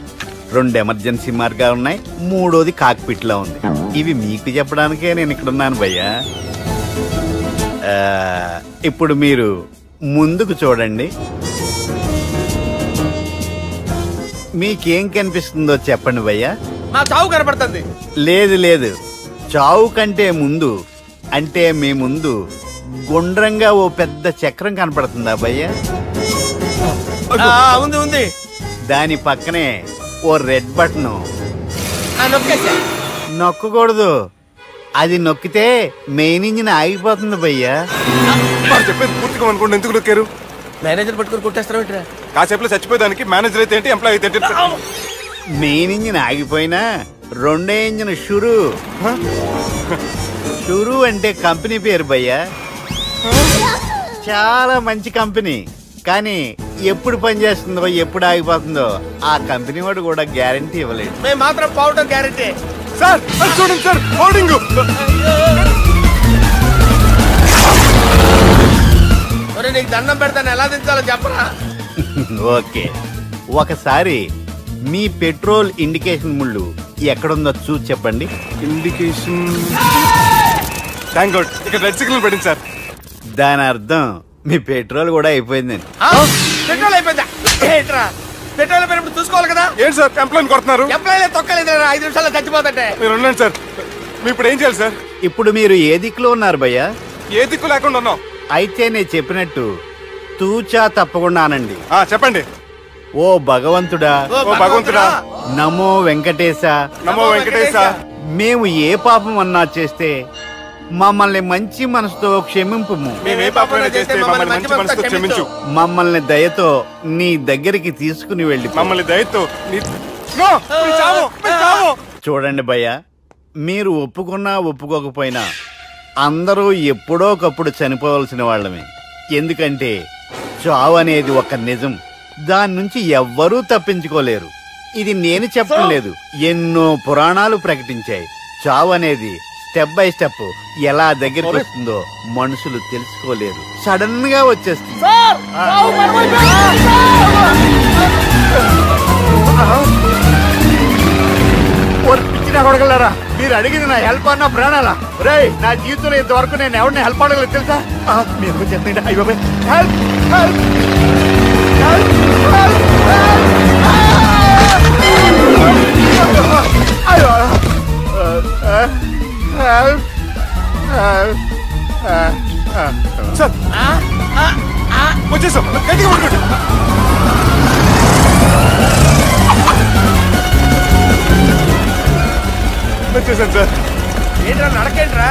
2 ఎమర్జెన్సీ మార్గాలు ఉన్నాయి, 3వది కాక్పిట్ లో ఉంది. ఇవి మీకు చెప్పడానికే నేను ఇక్కడ ఉన్నాను భయ్యా. ఇప్పుడు మీరు ముందుకు చూడండి. మీకేం కనిపిస్తుందో చెప్పండి భయ్యా. మా చావు కనపడుతుంది. లేదు, చావు కంటే ముందు అంటే మీ ముందు గుండ్రంగా ఓ పెద్ద చక్రం కనపడుతుందా భయ్యా? ఉంది. దాని పక్కనే ఓ రెడ్ బటన్. నొక్కకూడదు, అది నొక్కితే మెయిన్ ఇంజిన్ ఆగిపోతుంది భయ్యా. చెప్పేది పూర్తిగా అనుకోండి. ఎందుకు నొక్కారు? మేనేజర్ పట్టుకుని కొట్టేస్తారా? కాసేపులో చచ్చిపోయేదానికి మేనేజర్ అయితే ఏంటి, ఎంప్లాయ్ అయితే ఏంటి? మెయిన్ ఇంజిన్ ఆగిపోయినా రెండో ఇంజిన్ షురు అంటే కంపెనీ పేరు భయ్యా. చాలా మంచి కంపెనీ. కానీ ఎప్పుడు పనిచేస్తుందో ఎప్పుడు ఆగిపోతుందో ఆ కంపెనీ వాడు కూడా గ్యారంటీ ఇవ్వలేదు. మేము మాత్రం పౌడర్ గ్యారంటీ. సార్ చూడండి సార్, హోర్డింగ్. నీకు దండం పెడతాను, ఎలా దించాలో చెప్పరా? ఓకే, ఒకసారి మీ పెట్రోల్ ఇండికేషన్ ముళ్ళు ఎక్కడుందో చూసి చెప్పండి. ఇండికేషన్ థ్యాంక్ గాడ్, ఇక్కడ రెడ్ సిగ్నల్ పడింది సార్. దాని అర్థం మీ పెట్రోల్ కూడా అయిపోయిందండి. పెట్రోల్ అయిపోయిందా? పెట్రోల్ అయిపోయినప్పుడు చూసుకోవాలి కదా. ఏంటి సార్ ఎంప్లాయ్ కొడుతున్నారు? ఎంప్లాయ్ తొక్కలేదు, 5 నిమిషాల్లో చచ్చిపోతుంటే. మీరు ఉండండి సార్. మీరు ఇప్పుడు ఏం చేయాలి సార్? ఇప్పుడు మీరు ఏ దిక్కులో ఉన్నారు భయ్యా? ఏ దిక్కు లేకుండా ఉన్నాం. అయితే నేను చెప్పినట్టు తూచా తప్పకుండా అనండి. చెప్పండి. ఓ భగవంతుడా, ఓ భగవంతుడా, నమో వెంకటేశ, నమో వెంకటేశ. మేము ఏ పాపం అన్నా చేస్తే మమ్మల్ని మంచి మనసుతో క్షమింపు. మమ్మల్ని దయతో నీ దగ్గరికి తీసుకుని వెళ్ళి మమ్మల్ని దయతో చూడండి భయ్యా, మీరు ఒప్పుకున్నా ఒప్పుకోకపోయినా అందరూ ఎప్పుడో ఒకప్పుడు చనిపోవలసిన వాళ్ళమే. ఎందుకంటే చావు అనేది ఒక నిజం, దాని నుంచి ఎవ్వరూ తప్పించుకోలేరు. ఇది నేను చెప్పడం లేదు, ఎన్నో పురాణాలు ప్రకటించాయి. చావు అనేది స్టెప్ బై స్టెప్ ఎలా దగ్గరికి వస్తుందో మనుషులు తెలుసుకోలేరు, సడన్ గా వచ్చేస్తుంది. కొడగలరా, మీరు అడిగింది నా హెల్ప్ అన్న ప్రాణాలా? రే, నా జీవితంలో ఇంతవరకు నేను ఎవరిని హెల్ప్ అడగలేదు తెలుసా? మీరు చెప్పండి. అయ్యో హెల్ప్ హెల్ప్ వచ్చేసాం. గట్టిగా పట్టుకోండి. వచ్చేసాను సార్. ఏంట్రా నడకేంట్రా?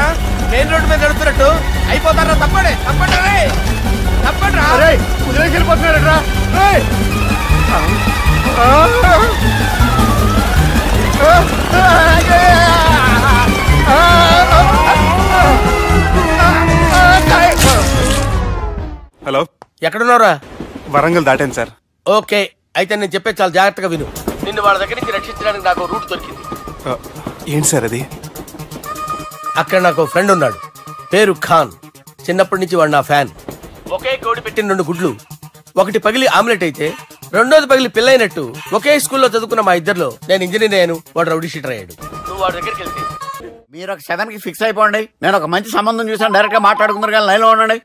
మెయిన్ రోడ్డు మీద నడుస్తున్నట్టు అయిపోతారా? తప్పండి తప్పండి రే, తప్పండి రా. కుదిరేసి వెళ్ళిపోతున్నారా? హలో, ఎక్కడున్నారా? వరంగల్ దాటాను సార్. ఓకే, అయితే నేను చెప్పే చాలా జాగ్రత్తగా విను. నిన్ను వాళ్ళ దగ్గర నుంచి రక్షించడానికి నాకు రూట్ దొరికింది. ఏంటి సార్ అది? అక్కడ నాకు ఫ్రెండ్ ఉన్నాడు, పేరు ఖాన్. చిన్నప్పటి నుంచి వాడు నా ఫ్యాన్. ఒకే కోడి పెట్టిన 2 గుడ్లు, ఒకటి పగిలి ఆమ్లెట్ అయితే రెండోది పగిలి పిల్లైనట్టు ఒకే స్కూల్లో చదువుకున్న మా ఇద్దరిలో నేను ఇంజనీర్ అయ్యాను, వాడు రౌడీ షీటర్ అయ్యాడు. నువ్వు వాడి దగ్గరికి వెళ్తే మీరు ఒక 7కి ఫిక్స్ అయిపోండి. నేను ఒక మంచి సంబంధం చూసాను, డైరెక్ట్ గా మాట్లాడుకున్నారు కానీ లైన్లో ఉండండి.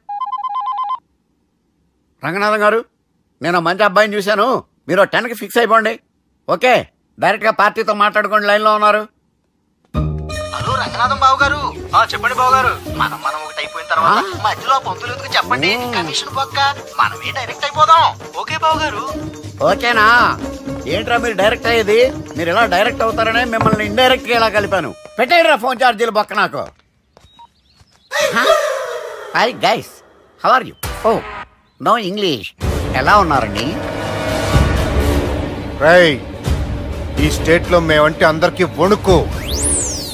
రంగనాథం గారు, నేను మంచి అబ్బాయిని చూశాను, మీరు 10కి ఫిక్స్ అయిపోండి. ఓకే, డైరెక్ట్ గా పార్టీతో మాట్లాడుకోండి, లైన్ లో ఉన్నారు. హలో రంగనాథం బాబు గారు. చెప్పండి బాబు గారు. మనం ఒకటి అయిపోయిన తర్వాత మధ్యలో పంతులు ఎందుకు చెప్పండి, కమిషన్ పక్క మనమే డైరెక్ట్ అయిపోదాం. ఓకే బాబు గారు. ఓకేనా? ఏంట్రా మీరు డైరెక్ట్ అయ్యేది? మీరు ఇలా డైరెక్ట్ అవుతారనే మిమ్మల్ని ఇండైరెక్ట్ గా ఇలా కలిపాను. పెట్టేయరా ఫోన్ ఛార్జీలు బొక్క నాకు. Hi guys, how are you? Oh no English. ఎలా ఉన్నారండి? రేయ్, ఈ స్టేట్ లో మేమంటే అందరికి వణుకు.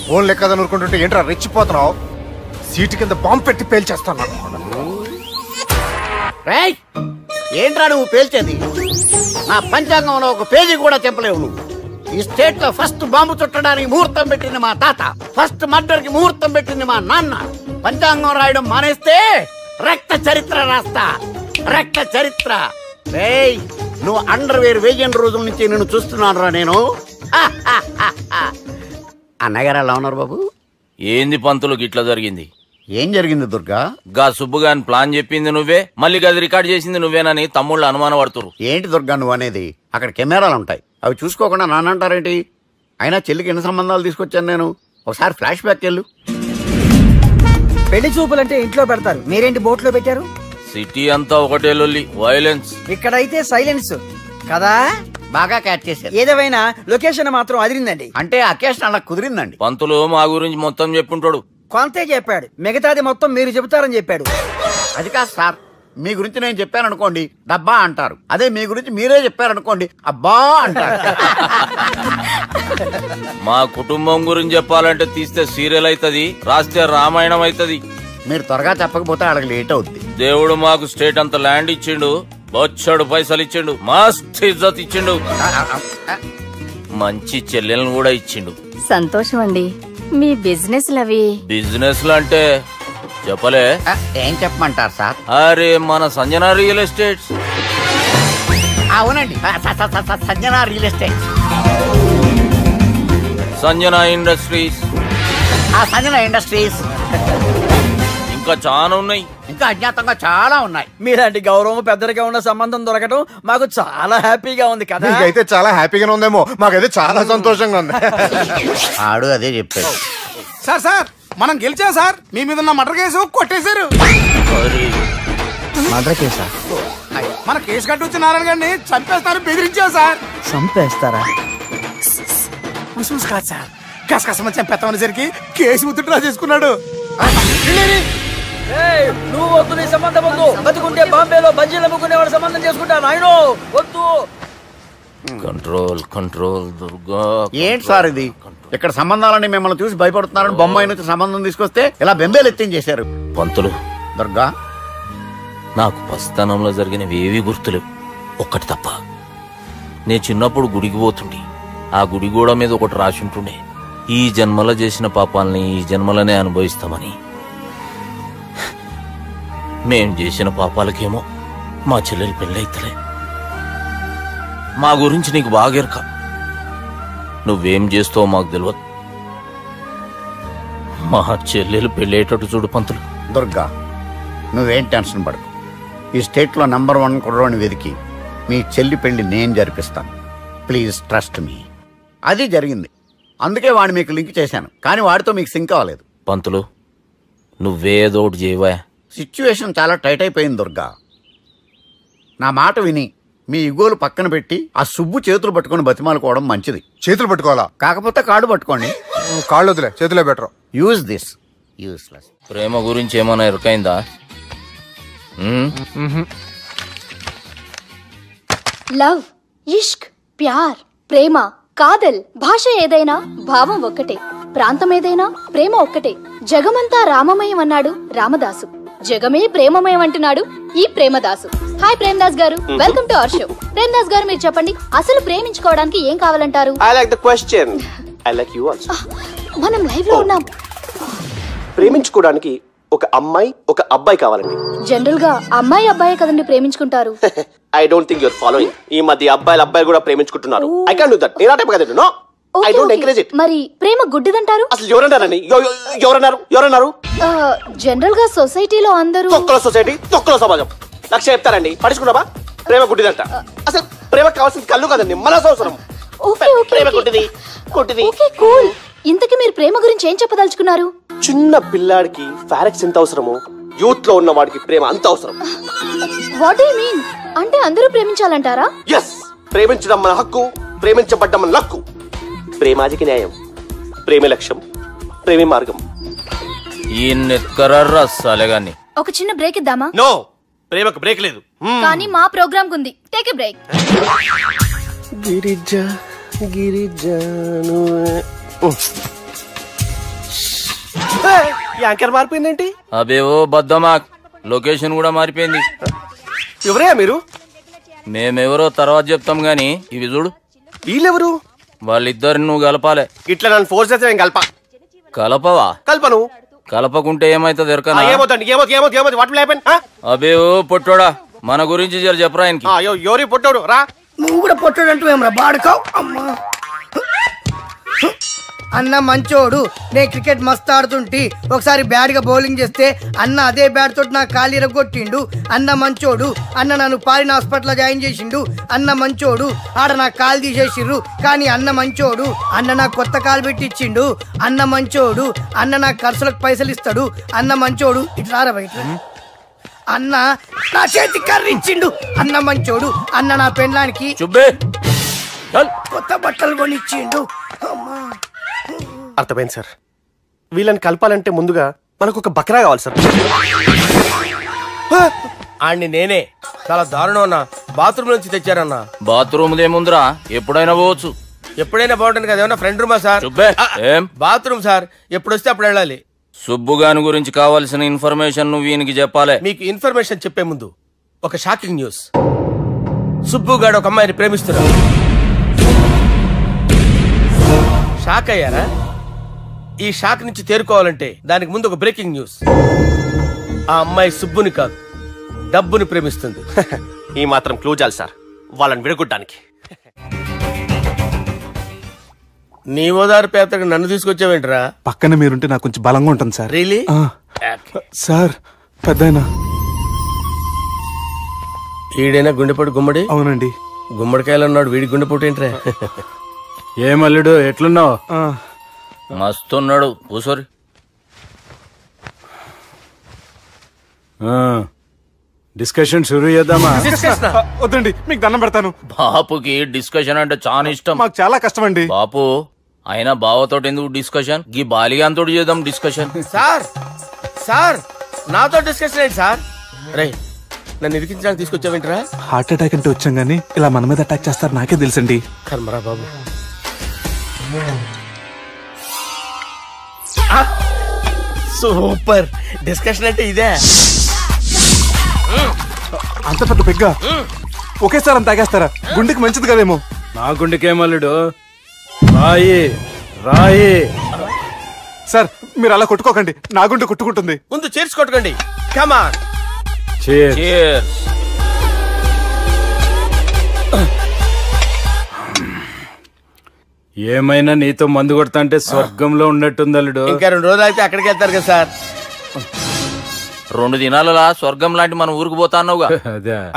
ఫోన్ లెక్క అనుకుంటుంటే ఏంట్రా రెచ్చిపోతున్నావు? సీటు కింద బాంబు పెట్టి పేల్చేస్తాను. రేయ్, ఏంట్రా నువ్వు పేల్చేది? నా పంచాంగంలో ఒక పేజీ కూడా చెప్పలేవు నువ్వు. ఈ స్టేట్ లో ఫస్ట్ బాంబు చుట్టడానికి ముహూర్తం పెట్టింది మా తాత, ఫస్ట్ మర్డర్ కి ముహూర్తం పెట్టింది మా నాన్న. పంచాంగం రాయడం మానేస్తే రక్త చరిత్ర రాస్తా, రక్త చరిత్ర. రేయ్, నువ్వు అండర్వేర్ వేయని రోజుల నుంచి నేను చూస్తున్నాను రా నేను. అన్నగారు ఎలా ఉన్నారు బాబు? ఏంది పంతులు గిట్లా జరిగింది? ఏం జరిగింది దుర్గా? గా సుబ్బుగాని ప్లాన్ చెప్పింది నువ్వే, మళ్ళీ గది రికార్డ్ చేసింది నువ్వేనని తమ్ముళ్ళు అనుమానం పడుతురు. ఏంటి దుర్గా నువ్వు అనేది? అక్కడ కెమెరాలు ఉంటాయి, అవి చూసుకోకుండా నానంటారేంటి? అయినా చెల్లికి ఎన్ని సంబంధాలు తీసుకొచ్చాను నేను. ఒకసారి ఫ్లాష్ బ్యాక్ వెళ్ళు. పెళ్లి చూపులంటే ఇంట్లో పెడతారు, మీరేంటి బోట్లో పెట్టారు? సిటీ అంతా ఒకటే లొల్లి, వైలెన్స్. ఇక్కడైతే సైలెన్స్ కదా. బాగా క్యాచ్ చేశారు. ఏదేమైనా లొకేషన్ మాత్రం అదిరిందండి. అంటే అకేషన్ అలా కుదిరిందండి. పంతులు మా గురించి మొత్తం చెప్పుంటాడు. కొంతే చెప్పాడు, మిగతాది మొత్తం మీరు చెబుతారని చెప్పాడు. అది కాదు సార్, మీ గురించి నేను చెప్పాను అనుకోండి డబ్బా అంటారు, అదే మీ గురించి మీరే చెప్పారనుకోండి అబ్బా అంటారు. మా కుటుంబం గురించి చెప్పాలంటే తీస్తే సీరియల్ అవుతుంది, రాస్తే రామాయణం అవుతుంది. మీరు త్వరగా చెప్పకపోతే వాళ్ళకి లేట్ అవుద్ది. దేవుడు మాకు స్టేట్ అంత ల్యాండ్ ఇచ్చిండు, బొచ్చడు పైసలు ఇచ్చిండు, మస్త్ ఇజ్జత్ ఇచ్చిండు, మంచి చెల్లెలను కూడా ఇచ్చిండు. సంతోషం అండి. మీ బిజినెస్ లవి బిజినెస్ అంటే చెప్పలే. ఏం చెప్పమంటారు సార్? అరే మన సంజన రియల్ ఎస్టేట్స్. అవునండి, Sanjana real estate, Sanjana industries, Sanjana industries. ఇంకా చాలా ఉన్నాయి, ఇంకా అజ్ఞాతంగా చాలా ఉన్నాయి. మీలాంటి గౌరవం పెద్దరిగా ఉన్న సంబంధం దొరకడం మాకు చాలా హ్యాపీగా ఉంది కదా. మీకైతే చాలా హ్యాపీగా ఉందేమో, మాకైతే చాలా సంతోషంగా ఉంది. ఆడు అదే చెప్పాడు. సార్ సార్ మనం గెలిచాం సార్, మీ మీద ఉన్న మర్డర్ కేసు కొట్టేశారు. మర్డర్ కేసా? మన కేసు కట్టి వచ్చి నారాయణ గారిని చంపేస్తారు బెదిరించాం సార్. చంపేస్తారా? కాదు సార్, కసకసమని చంపేస్తామనేసరికి కేసు విత్డ్రా చేసుకున్నాడు. నువ్వు వద్దు, నీ సంబంధం వద్దు. బతుకుంటే బాంబేలో బజ్జీలు అమ్ముకునే వాళ్ళ సంబంధం చేసుకుంటా నాయనో, వద్దు. Control control Durga. ఏంటి సార్ ఇది? ఇక్కడ సంబంధాలని మిమ్మల్ని చూసి భయపడుతున్నారని బొమ్మాయి నుంచి సంబంధం తీసుకొస్తే ఇలా బెంబేలు ఎత్తించేశారు. పంతులు దుర్గా, నాకు పసితనంలో జరిగినవి ఏవి గుర్తులేవు, ఒక్కటి తప్ప. నేను చిన్నప్పుడు గుడికి పోతుండే, ఆ గుడి గోడ మీద ఒకటి రాసి ఉంటుండే, ఈ జన్మలో చేసిన పాపాలని ఈ జన్మలనే అనుభవిస్తామని. మేం చేసిన పాపాలకేమో మా చెల్లెలు పెళ్ళైతలే. మా గురించి నీకు బాగెరక, నువ్వేం చేస్తావో మాకు తెలియదు. మా చెల్లెలు పెళ్ళేటట్టు చూడు పంతులు. దుర్గా, నువ్వేం టెన్షన్ పడకు. ఈ స్టేట్లో నంబర్ 1 కుర్రోని వెతికి మీ చెల్లి పెళ్లి నేను జరిపిస్తాను. Please trust me. అది జరిగింది, అందుకే వాడిని మీకు లింక్ చేశాను, కానీ వాడితో మీకు సింక్ అవ్వలేదు. పంతులు నువ్వేదో ఒకటి చేయవా. సిచ్యువేషన్ చాలా టైట్ అయిపోయింది దుర్గా. నా మాట విని మీ ఇగోలు పక్కన పెట్టి ఆ సుబ్బు చేతులు పట్టుకొని బతిమాలుకోవడం మంచిది. చేతులు పట్టుకోవాలా? కాకపోతే కాళ్ళు పట్టుకోండి. కాళ్ళు వదిలే, చేతులే బెటర్. Use this. యూస్లెస్. ప్రేమ గురించి ఏమైనా ఎరుకైందా? లవ్, ఇష్క్, ప్యార్, ప్రేమ, కాదల్, భాష ఏదైనా భావం ఒక్కటే, ప్రాంతం ఏదైనా ప్రేమ ఒక్కటే. జగమంతా రామమయం అన్నాడు రామదాసు, జగమే ప్రేమమయం అంటున్నాడు ఈ ప్రేమదాసు. హాయ్ ప్రేమదాస్ గారు, welcome to our show. Premadasa గారు మీరు చెప్పండి, అసలు ప్రేమించుకోవడానికి ఏం కావాలంటారు? I like the question. I like you also. మనం లైవ్ లో ఉన్నాం. ప్రేమించుకోవడానికి ఒక అమ్మాయి ఒక అబ్బాయి కావాలండి. జనరల్ గా అమ్మాయి అబ్బాయి కదండి ప్రేమించుకుంటారు. I don't think you're following. ఈ మధ్య అబ్బాయిలు కూడా ప్రేమించుకుంటున్నారు. I can't do that. నేను ఆ టైప్ కదండి. No. I don't encourage it. మరి ప్రేమ గుడ్డిదంటారు? అసలు ఎవరన్నారండి? ఎవరన్నారు? జనరల్ గా సొసైటీలో అందరూ తొక్కల సొసైటీ, తొక్కల సమాజం లక్ష చెప్తారండి. పడుచుకున్నావా? ప్రేమ గుడ్డిదంట. అసలు ప్రేమ కావాల్సిన కళ్ళు కదండి, మనసు అవసరం. ప్రేమ గుడ్డిది. Okay cool. ఇంతకీ మీరు ప్రేమ గురించి ఏం చెప్పదలుచుకున్నారు? చిన్న పిల్లాడికి ఫారెక్స్ ఎంత అవసరమో యూత్ లో ఉన్న వాడికి ప్రేమ అంత అవసరం. What do you mean? అంటే అందరూ ప్రేమించాలంటారా? yes, ప్రేమించడం మన హక్కు, ప్రేమించబడ్డం మన లక్కు. ప్రేమాదికి న్యాయం, ప్రేమ లక్ష్యం, ప్రేమ మార్గం. ఈ నెత్కరర్రా సాలేగాని. ఒక చిన్న బ్రేక్ ఇద్దామా? నో, ప్రేమకు బ్రేక్ లేదు. కానీ మా ప్రోగ్రామ్ ఉంది, టేక్ ఎ బ్రేక్. గిరిజాను యాంకర్ మారిపోయిందేంటి? అబేవో బద్దమా, లొకేషన్ కూడా మారిపోయింది. ఎవరయ్యా మీరు? మేమెవరో తర్వాత చెప్తాం గాని ఇవి చూడు. వీళ్ళెవరు? వాళ్ళిద్దరిని నువ్వు కలపాలే. ఇట్లా నన్ను ఫోర్స్ చేస్తే నేను కలపవా? కల్పను. కలపకుంటే ఏమైతుంది ఎరకనా? అబేవో పొట్టోడా, మన గురించి జర చెప్పరా ఆయనకి. ఎవరి పొట్టోడు రా. నువ్వు కూడా పొట్టోడు అంటూ ఏమరా బాడుకావు. అమ్మా అన్న మంచోడు, నేను క్రికెట్ మస్తు ఆడుతుంటి, ఒకసారి బ్యాట్ గా బౌలింగ్ చేస్తే అన్న అదే బ్యాట్ తోటి నా కాలు ఇరగొట్టిండు. అన్న మంచోడు, అన్న నన్ను పాలిన హాస్పిటల్ జాయిన్ చేసిండు. అన్న మంచోడు, ఆడ నా కాలు తీసేసిర్రు కానీ అన్న మంచోడు, అన్న నాకు కొత్త కాలు పెట్టిచ్చిండు. అన్న మంచోడు, అన్న నాకు ఖర్చులకు పైసలు ఇస్తాడు. అన్న మంచోడు, ఇట్లా బయట అన్న నా చేతి కర్రీ ఇచ్చిండు. అన్న మంచోడు, అన్న నా పెళ్ళానికి కొత్త బట్టలు కొనిచ్చిండు. అర్థమైంది సార్. వీళ్ళని కలపాలంటే ముందుగా మనకు ఒక బక్రా కావాలి సార్. ఆడిని నేనే చాలా దారుణం అన్నా. బాత్రూమ్ నుంచి తెచ్చారన్నా. బాత్రూమ్ ఏముందిరా, ఎప్పుడైనా పోవచ్చు. ఎప్పుడైనా బాగుంటుంది కదా. ఏమన్నా ఫ్రెండ్ రూమా సార్? ఏం బాత్రూమ్ సార్, ఎప్పుడు వస్తే అప్పుడు వెళ్ళాలి. సుబ్బుగాని గురించి కావాల్సిన ఇన్ఫర్మేషన్ నువ్వు వీనికి చెప్పాలి. మీకు ఇన్ఫర్మేషన్ చెప్పే ముందు ఒక షాకింగ్ న్యూస్. సుబ్బుగాడు ఒక అమ్మాయిని ప్రేమిస్తున్నాడు. షాక్ అయ్యారా? ఈ షాక్ నుంచి తేరుకోవాలంటే దానికి ముందు ఒక బ్రేకింగ్ న్యూస్. ఆ అమ్మాయి సుబ్బుని కాదు, డబ్బుని ప్రేమిస్తుంది. ఈ మాత్రం క్లూ చాలు సార్ వాళ్ళని విడగొట్టడానికి. నీ ఓదారు పేదకు నన్ను తీసుకొచ్చావేంట్రా? పక్కన మీరుంటే నాకు కొంచెం బలంగా ఉంటుంది సార్. రియలీ? సార్ పెద్దయినా ఈడైనా గుండెపోటు గుమ్మడి? అవునండి. గుమ్మడికాయలు ఉన్నాడు, వీడి గుండెపోటు ఏంట్రా? ఏమల్లుడు ఎట్లున్నావు? మస్తున్నాడు. కూసోరి. డిస్కషన్ షురూ చేద్దామా? వద్దండి, మీకు దండం పెడతాను. బాపుకి డిస్కషన్ అంటే చాలా ఇష్టం. మాకు చాలా కష్టం అండి. బాపు అయినా బావతో ఎందుకు డిస్కషన్? గీ బాలిగాంతో చేద్దాం డిస్కషన్. సార్ సార్ నాతో డిస్కషన్ ఏంటి సార్? రే నన్ను ఇరికించడానికి తీసుకొచ్చావేంట్రా? హార్ట్ అటాక్ అంటే వచ్చాం గానీ ఇలా మన మీద అటాక్ చేస్తారు నాకే తెలుసండి. కర్మరా బాబు. సూపర్ డిస్కషన్ అంటే ఇదే. అంత పెద్ద పెగ్గా ఒకేసారి అంత తాగేస్తారా? గుండెకి మంచిది కదేమో. నా గుండెకేమల్లుడు రాయి రాయి. సార్ మీరు అలా కొట్టుకోకండి, నా గుండె కొట్టుకుంటుంది. ముందు చేర్చి కొట్టుకోండి. కమాన్. ఏమైనా నీతో మందు కొడతా అంటే స్వర్గంలో ఉన్నట్టుంది అల్లుడు. ఇంకా 2 రోజులు అయితే అక్కడికి వెళ్తారు కదా సార్. 2 దినాలలా స్వర్గం లాంటి మన ఊరికి పోతా అన్నావుగా.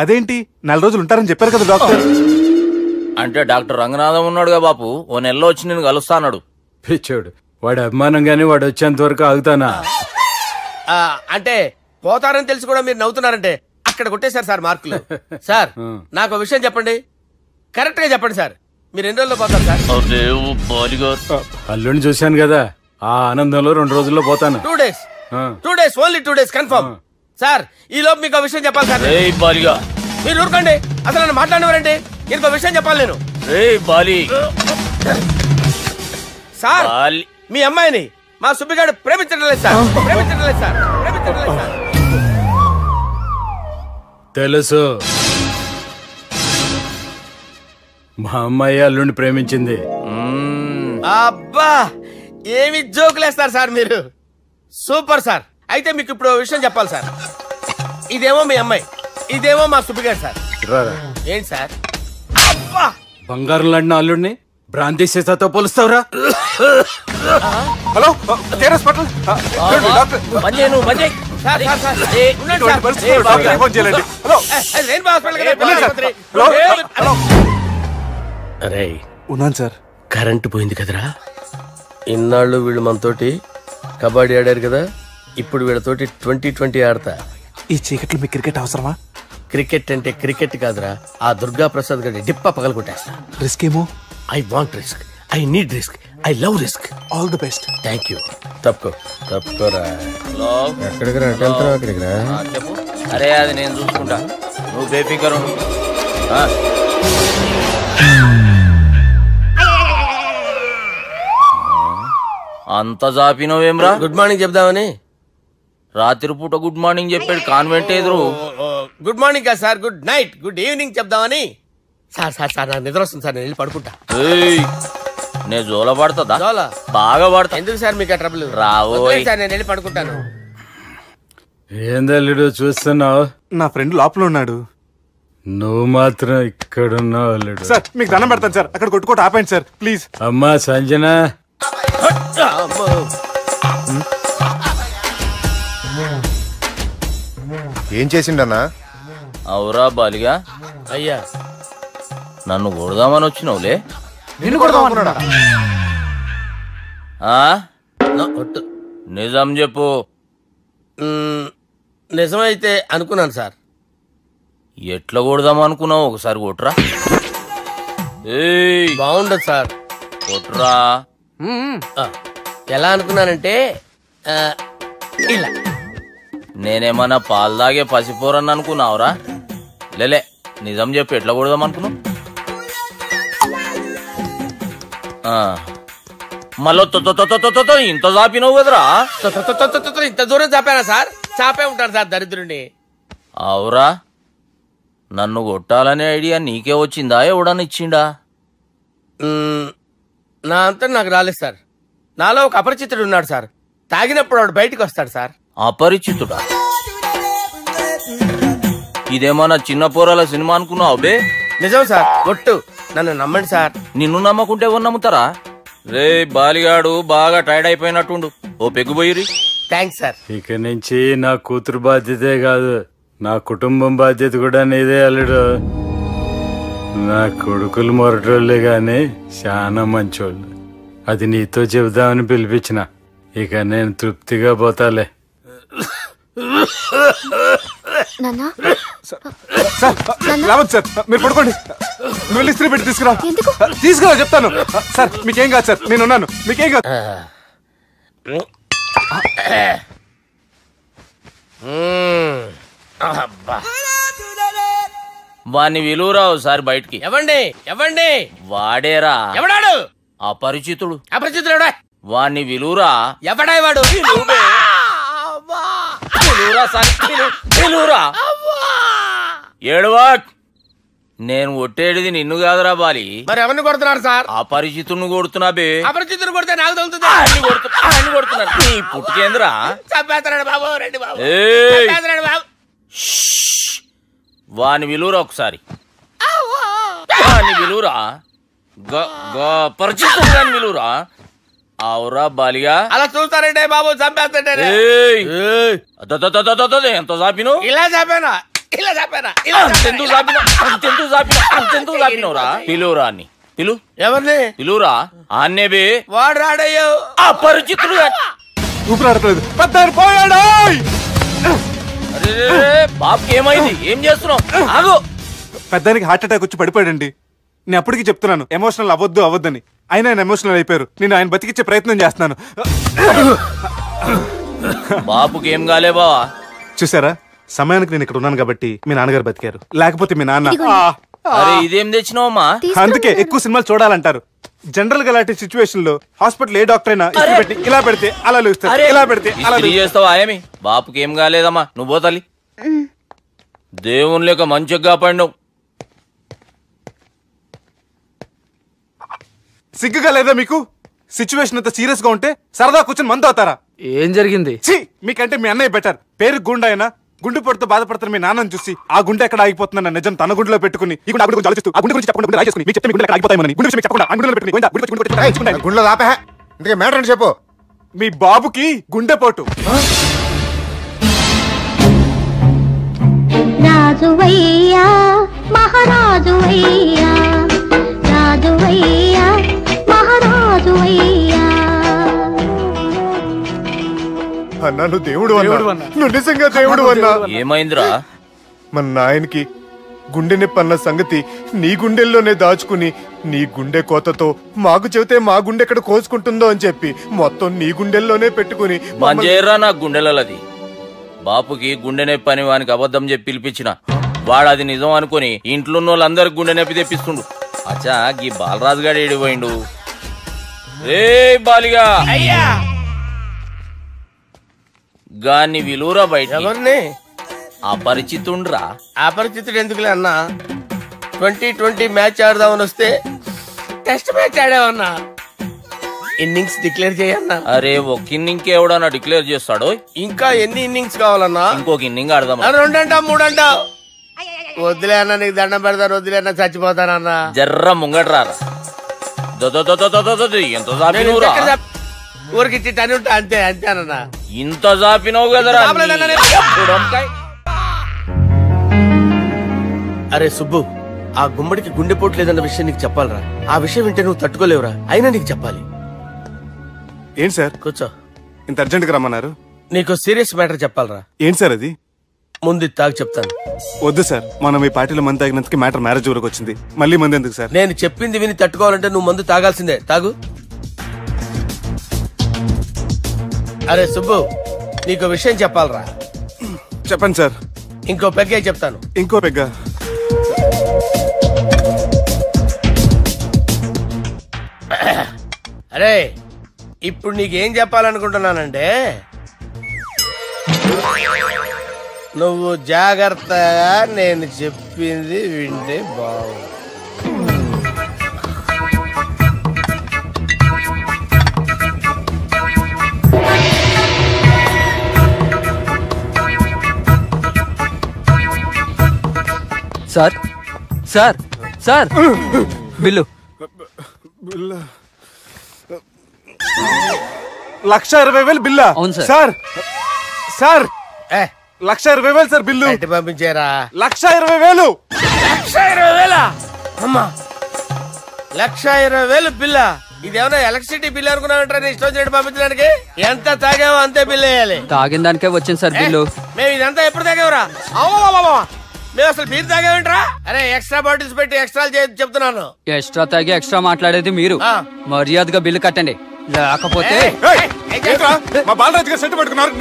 అదేంటి 4 రోజులు ఉంటారని చెప్పారు కదా డాక్టర్. అంటే డాక్టర్ రంగనాథం ఉన్నాడుగా బాపు, ఓ నెలలో వచ్చి నేను కలుస్తా అన్నాడు. పిచ్చోడు, వాడు అభిమానం గాని వాడు వచ్చేంత వరకు ఆగుతానా? అంటే పోతారని తెలిసి కూడా మీరు నవ్వుతున్నారంటే అక్కడ కొట్టేశారు సార్ మార్కులు. సార్ నాకు విషయం చెప్పండి, కరెక్ట్ గా చెప్పండి సార్. మీరు ఎన్ని రోజుల్లో పోతారు సార్? అల్లుడిని చూశాను కదా, ఆ ఆనందంలో 2 రోజుల్లో పోతాను. 2 days. 2 days, only 2 days confirm. Sir ఈ లోపు మీకు విషయం చెప్పాలి సార్. మీరు ఊరుకోండి, అసలు నన్ను మాట్లాడినవారంటే ఇంకో విషయం చెప్పాలి నేను. సార్ మీ అమ్మాయిని మా సుబ్బిగాడు ప్రేమించడం లేదు సార్. ప్రేమించడం లేదు సార్. ప్రేమించడం లేదు సార్. తెలుసు, మా అమ్మాయి అల్లుడిని ప్రేమించింది. అబ్బా ఏమి జోకులేస్తారు సార్ మీరు. Super sir. అయితే మీకు ఇప్పుడు విషయం చెప్పాలి సార్. ఇదేమో మీ అమ్మాయి, ఇదేమో మా సుబ్బిగాడు సార్. ఏంటి సార్? అబ్బా బంగారం లాంటి అల్లుడిని భ్రాంతి సీతతో పోలుస్తావురా? హలో హాస్పిటల్ అరే ఉన్నాను సార్. కరెంటు పోయింది కదరా. ఇన్నాళ్ళు వీళ్ళు మనతోటి కబడ్డీ ఆడారు కదా, ఇప్పుడు వీళ్ళతోటి 2020 ఆడతా. ఈ చీకట్లో మీకు క్రికెట్ అవసరమా? క్రికెట్ అంటే క్రికెట్ కాదురా, ఆ దుర్గా ప్రసాద్ గారి డిప్ప పగల కొట్టేస్తా. రిస్క్ ఏమో. I want risk, I need risk, I love risk. All the best. Thank you. తప్పుకోరా. ఎక్కడికి రా? అక్కడికి రా. చెప్పు. అరే అది నేను చూసుకుంటా, నువ్వు బేఫికర్. అంత జాపినవేమ్రా? గుడ్ మార్నింగ్ చెప్దామని. రాత్రి పూట గుడ్ మార్నింగ్ చెప్పాడు కాన్వెంట్ ఎదురు. గుడ్ మార్నింగ్ కాదు sir, good night, good evening చెప్దామని. సార్ సార్ సార్ నాకు నిద్ర వస్తుంది సార్, నేను వెళ్ళి పడుకుంటా. నేను జోల పడుతుందా? జోల బాగా పడతా. ఎందుకు సార్ మీకు ఆ ట్రబుల్? రావు సార్, నేను వెళ్ళి పడుకుంటాను. ఏందల్లుడు చూస్తున్నావు? నా ఫ్రెండ్ లోపల ఉన్నాడు. నువ్వు మాత్రం ఇక్కడున్నావు అల్లుడు. సార్ మీకు దండం పెడతాను సార్, అక్కడ కొట్టుకోట ఆపండి సార్ ప్లీజ్. అమ్మా సంజన, ఏం చేసిండన్నా? అవురా బాలిగా, అయ్యా నన్ను కొడదామని వచ్చినావులే. నిన్ను కొడదామన్నాడా? నిజం చెప్పు. నిజమైతే అనుకున్నాను సార్. ఎట్లా కొడదాం అనుకున్నావు? ఒకసారి కొట్రా. బాగుండదు సార్. కొట్రా. ఎలా అనుకున్నానంటే ఇలా. నేనేమన్నా పాలు తాగే పసిపోరని అనుకున్నావురా? లేలే, నిజం చెప్పు, ఎట్లా కొడదాం అనుకున్నావు? మళ్ళీ ఇంత చాపినావు కదరా? ఇంత దూరం చాపానా సార్? చాపే ఉంటాను సార్ దరిద్రుడిని. అవురా, నన్ను కొట్టాలనే ఐడియా నీకే వచ్చిందా? ఎవడన్నా ఇచ్చిండా? నా అంతా నాకు రాలేదు సార్. నాలో ఒక అపరిచితుడు ఉన్నాడు సార్. తాగినప్పుడు వాడు బయటకు వస్తాడు సార్. అపరిచితుడా? ఇదేమన్నా చిన్న పోరాల సినిమా అనుకున్నావు బే? నిజం సార్, ఒట్టు, నన్ను నమ్మండి సార్. నిన్ను నమ్మకుంటే ఎవరు నమ్ముతారా? రే బాలిగాడు బాగా టైర్డ్ అయిపోయినట్టుండు, ఓ పెగ్గుబోయిరి. Thanks sir. ఇక నుంచి నా కూతురు బాధ్యతే కాదు, నా కుటుంబం బాధ్యత కూడా నీదే అల్లుడు. నా కొడుకులు మొరటోళ్ళే గాని చాలా మంచోళ్ళు. అది నీతో చెబుదామని పిలిపించిన. ఇక నేను తృప్తిగా పోతాలే. రావద్దు సార్, మీరు పడుకోండి. నువ్వు ఇస్త్రీ పెట్టి తీసుకురా. తీసుకురా చెప్తాను. సార్ మీకేం కాదు సార్, నేనున్నాను, మీకేం కాదు. వాణ్ణి విలువరా ఒకసారి బయటికి. ఎవండి ఎవండి? వాడేరా. ఎవడాడు? అపరిచితుడు. అపరిచితుడు వాణ్ణి విలువరా. ఎవడాయి వాడు? ఏడవా. నేను ఒట్టేడిది నిన్ను కాదురా బాలి. మరి ఎవరిని కొడుతున్నారు సార్? అపరిచితుడిని కొడుతున్నా బే. అపరిచితుడు కొడితే నాకు తగులుతుంది. కొడుతున్నారు నీ పుట్టుకేంద్రా? చంపేస్తాడు బాబు, రండి బాబు. వాని విలువరా ఒకసారి. వాని విలువరా. పరిచితుడు అని విలువరా. అవురా బాలిగా. అలా చూస్తారంటే బాబు, చంపేస్తాడే. ఎంత చాపిను? ఇలా చాపానా? ఇలా చాపానా? అంతెందుకు చాపినవురా? పిలువురా అని. పిలు. ఎవరిని పిలువురా? ఆన్నే బే. వాడు రాడయ్యో. అపరిచితుడు. ఊపిరాడట్లేదు. పెద్ద పోయాడు. బాబుకి ఏమైంది? ఏం చేస్తున్నావు? ఆగు. పెద్దానికి హార్ట్ అటాక్ వచ్చి పడిపోయాడండి. నేను అప్పటికి చెప్తున్నాను ఎమోషనల్ అవ్వద్దని. అయినా ఆయన ఎమోషనల్ అయిపోయారు. నేను ఆయన బతికిచ్చే ప్రయత్నం చేస్తున్నాను. బాబుకి ఏం కాలే బావా? చూసారా, సమయానికి నేను ఇక్కడ ఉన్నాను కాబట్టి మీ నాన్నగారు బతికారు. లేకపోతే మీ నాన్న. ఇదేం తెచ్చినావమ్మా? అందుకే ఎక్కువ సినిమాలు చూడాలంటారు. జనరల్ గా అలాంటి సిచ్యువేషన్ లో హాస్పిటల్ ఏ డాక్టర్ అయినా పెట్టి ఇలా పెడితే అలా లూస్తారు, ఇలా పెడితే అలా చేస్తావా? ఏమి బాపుకి ఏం కాలేదమ్మా, నువ్వు పోతాలి. దేవుని లేక మంచిగా పడినావు. సిగ్గుగా లేదా మీకు? సిచ్యువేషన్ అంత సీరియస్ గా ఉంటే సరదా కూర్చొని మందు అవుతారా? ఏం జరిగింది? మీకంటే మీ అన్నయ్య బెటర్. పేరు గుండె అయినా గుండె పొడితో బాధపడుతున్న మీ నాన్నని చూసి ఆ గుండె ఎక్కడ ఆగిపోతుందన్న నిజం తన గుండెలో పెట్టుకుని ఈ గుండె గురించి ఆలోచిస్తూ ఆ గుండె గురించి చెప్పకుండా రాజేసుకుని మీకు చెప్తే మీ గుండె ఆగిపోతాయని గుండె విషయం చెప్పకుండా ఆ గుండెలో పెట్టుకుని గుండెలో ఆపే. ఇందుకే మ్యాటర్ అని చెప్పు. మీ బాబుకి గుండెపోటు. రాజువయ్యా మహారాజువయ్యా, రాజువయ్యా మహారాజువయ్యా. అన్నా నువ్వు దేవుడు అన్నా, నువ్వు నిజంగా దేవుడు అన్నా. ఏమైందిరా? మన నాయనకి గుండె నొప్పి అన్న సంగతి నీ గుండెల్లోనే దాచుకుని నీ గుండె కోతతో మాకు చెబితే మా గుండె ఎక్కడ కోసుకుంటుందో అని చెప్పి మొత్తం నీ గుండెల్లోనే పెట్టుకుని మంజేరా నా గుండెలది. బాపుకి గుండె నొప్పి అని వానికి అబద్ధం చెప్పి పిలిపించిన వాడు అది నిజం అనుకుని ఇంట్లో ఉన్న వాళ్ళందరికి గుండె నొప్పి తెప్పిస్తుండు. అచ్చా గీ బాలరాజు గారు ఏడిపోయిండు. రే బాలిగా అయ్యా, గాన్ని విలువరా బయట. ఎవరిని? అపరిచితుండ్రా. అపరిచితుడు ఎందుకులే అన్నా? 2020 మ్యాచ్ ఆడదామని వస్తే టెస్ట్ మ్యాచ్ ఆడామన్నా. ఇన్నింగ్స్ డిక్లేర్ చేయన్నా. అరే ఒక ఇన్నింగ్ ఎవడన్నా డిక్లేర్ చేస్తాడు? ఇంకా ఎన్ని ఇన్నింగ్స్ కావాలన్నా? ఇంకొక ఇన్నింగ్ ఆడదాం. 2 అంటావు 3 అంటావు. వద్దులే అన్న, నీకు దండం పెడతాను. వద్దులే అన్న, చచ్చిపోతానన్నా. జర్ర ముంగట్రారా. ఎంత ఊరికి టని ఉంటా అంతే అంతేనన్నా. ఇంత జాపినావు కదరా. అరే సుబ్బు, ఆ గుమ్మడికి గుండెపోటు లేదన్న విషయం నీకు చెప్పాలరా. ఆ విషయం వింటే నువ్వు తట్టుకోలేవురా, అయినా నీకు చెప్పాలి. ఏంటి సార్? కూర్చో. ఇంత అర్జెంట్ గా రమ్మన్నారు? నీకు సీరియస్ మ్యాటర్ చెప్పాలరా. ఏంటి సార్ అది? ముందు తాగు చెప్తాను. వద్దు సార్, మనం ఈ పార్టీలో మందు తాగినందుకు మ్యాటర్ మ్యారేజ్ వరకు వచ్చింది. మళ్ళీ మంది ఎందుకు సార్? నేను చెప్పింది విని తట్టుకోవాలంటే నువ్వు మందు తాగాల్సిందే. తాగు. అరే సుబ్బు, నీకు విషయం చెప్పాలరా. చెప్పండి సార్. ఇంకో పెగ్గే చెప్తాను. ఇంకో పెగ్గా? అరే ఇప్పుడు నీకేం చెప్పాలనుకుంటున్నానంటే, నువ్వు జాగ్రత్తగా నేను చెప్పింది వింటే బాగుంది. సార్ సార్ సార్ బిల్లు 1,20,000 బిల్లా? అవును sir. Sir sir 1,20,000 sir bill. పంపించారా? 1,20,000. 1,20,000? అమ్మా, 1,20,000 బిల్లా? ఇదేమన్నా ఎలక్ట్రిసిటీ బిల్ అనుకున్నామంటారా? ఇష్టం వచ్చినట్టు పంపించడానికి. ఎంత తాగావో అంతే బిల్ వేయాలి. తాగిన దానికే వచ్చింది సార్ బిల్లు. మేము ఇదంతా ఎప్పుడు తాగేవరా? మేము అసలు బీర్ తాగేమంటారా? అరే ఎక్స్ట్రా బాటిల్స్ పెట్టి ఎక్స్ట్రా చెప్తున్నాను. ఎక్స్ట్రా తాగి ఎక్స్ట్రా మాట్లాడేది మీరు. మర్యాదగా బిల్లు కట్టండి, లేకపోతే మా బాలరాజు గారు సెట్ పట్టుకున్నారు.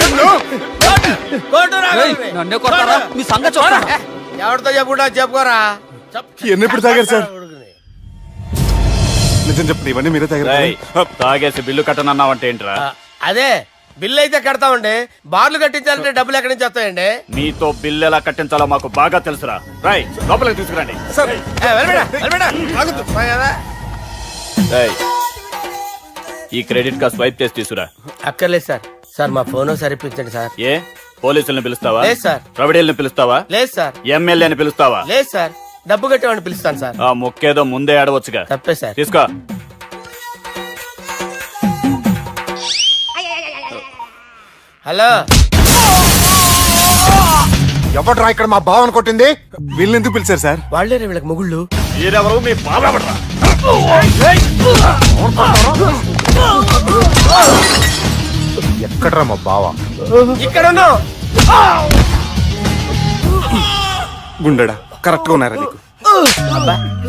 నన్నే కొట్టారా? మీ సంగతి చూడరా. ఎవరితో చెప్పుకుంటా చెప్పుకోరా. ఎన్నెప్పుడు తాగారు సార్? నిజం చెప్పండి, ఇవన్నీ మీరే తాగారు. తాగేసి బిల్లు కట్టనన్నావంటే ఏంట్రా? అదే బిల్లు అయితే కడతామండి, బార్లు కట్టించాలంటే డబ్బులు ఎక్కడి నుంచి వస్తాయండి? మీతో బిల్లు ఎలా కట్టించాలో మాకు బాగా తెలుసురా. రాయ్ లోపలికి తీసుకురండి. ఈ క్రెడిట్ కార్డ్ స్వైప్ చేసి తీసుకురా. అక్కర్లేదు సార్. సార్ మా ఫోన్ సరిపించండి సార్. ఏ పోలీసులను పిలుస్తావా? లేదు సార్. రౌడీలను పిలుస్తావా? లేదు సార్. ఎమ్మెల్యేని పిలుస్తావా? లేదు సార్. డబ్బు కట్టేవాడిని పిలుస్తాను సార్. ఆ మొక్కేదో ముందే ఆడవచ్చుగా. తప్పే సార్. తీసుకో. హలో, ఎవడ్రా ఇక్కడ మా బావని కొట్టింది? వీళ్ళని ఎందుకు పిలిచారు సార్? వాళ్ళే వీళ్ళకి మొగుళ్ళు. మీరెవరు? మీ బావెవడ్రా? ఎక్కడ్రా మా బావ? ఇక్కడ ఉన్నావు. గుండెడా కరెక్ట్ గా ఉన్నారా నీకు?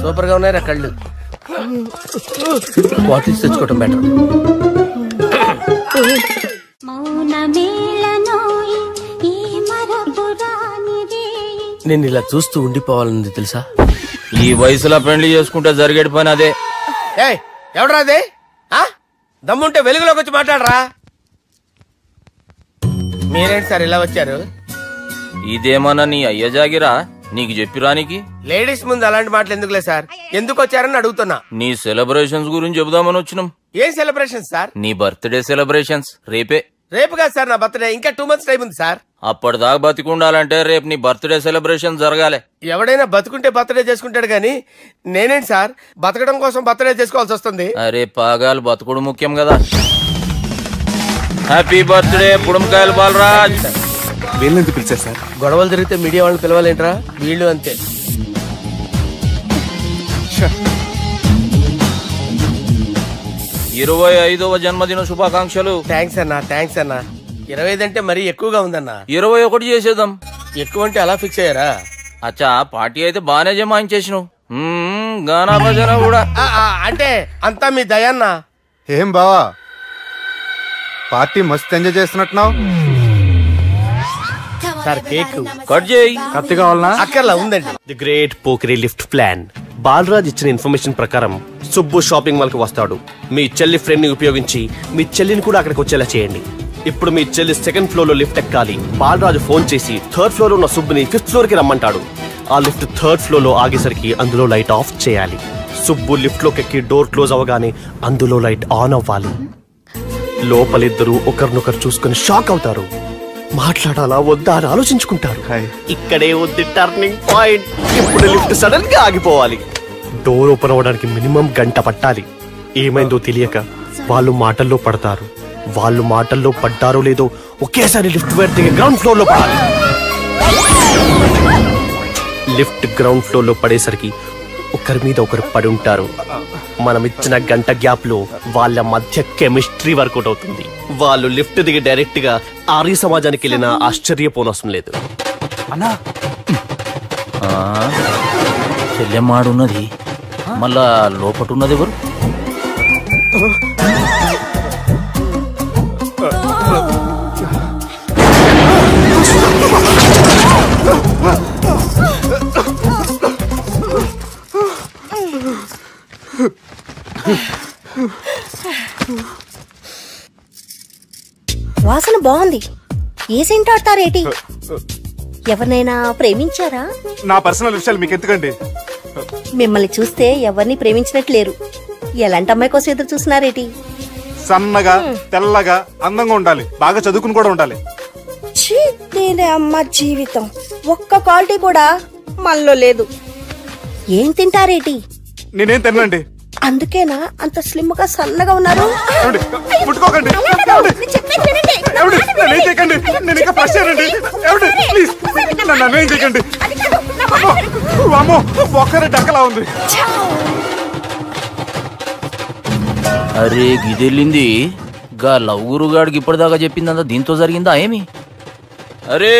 సూపర్ గా ఉన్నారా కళ్ళు? బాటిల్స్ తెచ్చుకోవటం బెటర్. నేను ఇలా చూస్తూ ఉండిపోవాలని తెలుసా? ఈ వయసులో పెళ్లి చేసుకుంటే జరిగేటి పని అదే. ఎవడరా అదే? దమ్ముంటే వెలుగులోకి వచ్చి మాట్లాడరా. మీరేంటి సార్ ఇలా వచ్చారు? ఇదేమన్నా నీ అయ్య జాగిరా నీకు చెప్పిరానికి? లేడీస్ ముందు అలాంటి మాటలు ఎందుకులే సార్, ఎందుకు వచ్చారని అడుగుతున్నా. నీ సెలబ్రేషన్స్ గురించి చెబుదామని వచ్చినాం. ఏం సెలబ్రేషన్ సార్? నీ బర్త్డే సెలబ్రేషన్స్ రేపే. రేపు కాదు సార్ నా బర్త్డే, ఇంకా 2 months టైం ఉంది సార్. అప్పటిదాకా బతికుండాలంటే రేపు నీ బర్త్డే సెలబ్రేషన్ జరగాలి. ఎవడైనా బతుకుంటే బర్త్డే చేసుకుంటాడు గానీ నేనేంటి సార్ బతకడం కోసం బర్త్డే చేసుకోవాల్సి వస్తుంది? అరే పాగాలు బతుకుడు ముఖ్యం కదా. హ్యాపీ బర్త్డే పుడుమకాయలు బాలరాజ్. వీళ్ళెందుకు పిలిచారు సార్? గొడవలు జరిగితే మీడియా వాళ్ళని పిలవాలేంట్రా? వీళ్ళు అంతే. 25వ జన్మదిన శుభాకాంక్షలు. థ్యాంక్స్ అన్నా, థ్యాంక్స్ అన్నా. 25 అంటే మరీ ఎక్కువగా ఉందన్నా. 21 చేసేద్దాం. ఎక్కువ అంటే అలా ఫిక్స్ అయ్యారా? అచ్చా పార్టీ అయితే బానే జమాయించేసినావు. గానా భజన కూడా అంటే అంతా మీ దయన్నా. ఏం బావా పార్టీ మస్తు ఎంజాయ్ చేస్తున్నట్టున్నావు. సార్ కేక్ కట్ చేయి. కత్తి కావాలనా? అక్కర్లా ఉందండి. ది గ్రేట్ పోకరీ లిఫ్ట్ ప్లాన్. బాలరాజ్ ఇచ్చిన ఇన్ఫర్మేషన్ ప్రకారం సుబ్బు షాపింగ్ మాల్ కి వస్తాడు. మీ చెల్లి ఫ్రెండ్ ని ఉపయోగించి మీ చెల్లిని కూడా అక్కడికి వచ్చేలా చేయండి. ఇప్పుడు మీ చెల్లి 2nd floor లో లిఫ్ట్ ఎక్కాలి. బాలరాజు ఫోన్ చేసి 3rd floor లో ఉన్న సుబ్బుని 5th floor కి రమ్మంటాడు. ఆ లిఫ్ట్ 3rd floor లో ఆగేసరికి అందులో లైట్ ఆఫ్ చేయాలి. సుబ్బు లిఫ్ట్ లోకి ఎక్కి డోర్ క్లోజ్ అవగానే అందులో లైట్ ఆన్ అవ్వాలి. లోపలిద్దరూ ఒకరినొకరు చూసుకుని షాక్ అవుతారు. మాట్లాడాలా వద్దా అని ఆలోచించుకుంటారు. ఇక్కడే ఉంది టర్నింగ్ పాయింట్. ఇప్పుడు లిఫ్ట్ సడన్ గా ఆగిపోవాలి. డోర్ ఓపెన్ అవ్వడానికి మినిమం 1 గంట పట్టాలి. ఏమైందో తెలియక వాళ్ళు మాటల్లో పడతారు. వాళ్ళు మాటల్లో పడ్డారో లేదో ఒకేసారి లిఫ్ట్ వైర్ దిగి గ్రౌండ్ ఫ్లోర్ లో పడాలి. లిఫ్ట్ గ్రౌండ్ ఫ్లోర్ లో పడేసరికి ఒకరి మీద ఒకరు పడి ఉంటారు. మనం ఇచ్చిన గంట గ్యాప్ లో వాళ్ళ మధ్య కెమిస్ట్రీ వర్కౌట్ అవుతుంది. వాళ్ళు లిఫ్ట్ దిగి డైరెక్ట్ గా ఆర్య సమాజానికి వెళ్ళినా ఆశ్చర్యపోనవసరం లేదు. చెల్లెమ్మాడున్నది, మళ్ళా లోపటున్నది ఎవరు? వాసన బాగుంది. ఏ సెంట్ ఆడతారేటి? ఎవరినైనా ప్రేమించారా? నా పర్సనల్ విషయాలు మీకు ఎందుకండి? మిమ్మల్ని చూస్తే ఎవరిని ప్రేమించినట్లేరు. ఎలాంటి అమ్మాయి కోసం ఎదురు చూస్తున్నారేటి? సన్నగా తెల్లగా అందంగా ఉండాలి, బాగా చదువుకుని కూడా ఉండాలి. నేనే అమ్మ జీవితం ఒక్క క్వాలిటీ కూడా మనలో లేదు. ఏం తింటారేటి? నేనేం తినండి. అందుకేనా అంత స్లిమ్ గా సన్నగా ఉన్నారు? ముట్టుకోకండి, నేను ఇంకా ఫస్ట్ చేయనండి. ప్లీజ్ నన్ను ఏం చేయకండి. అమ్మో ఒక్కరే డక్కలా ఉంది. అరే గిదెళ్ళింది గా లవ్ గురుగాడికి ఇప్పటిదాకా చెప్పిందంతా దీంతో జరిగిందా ఏమి? అరే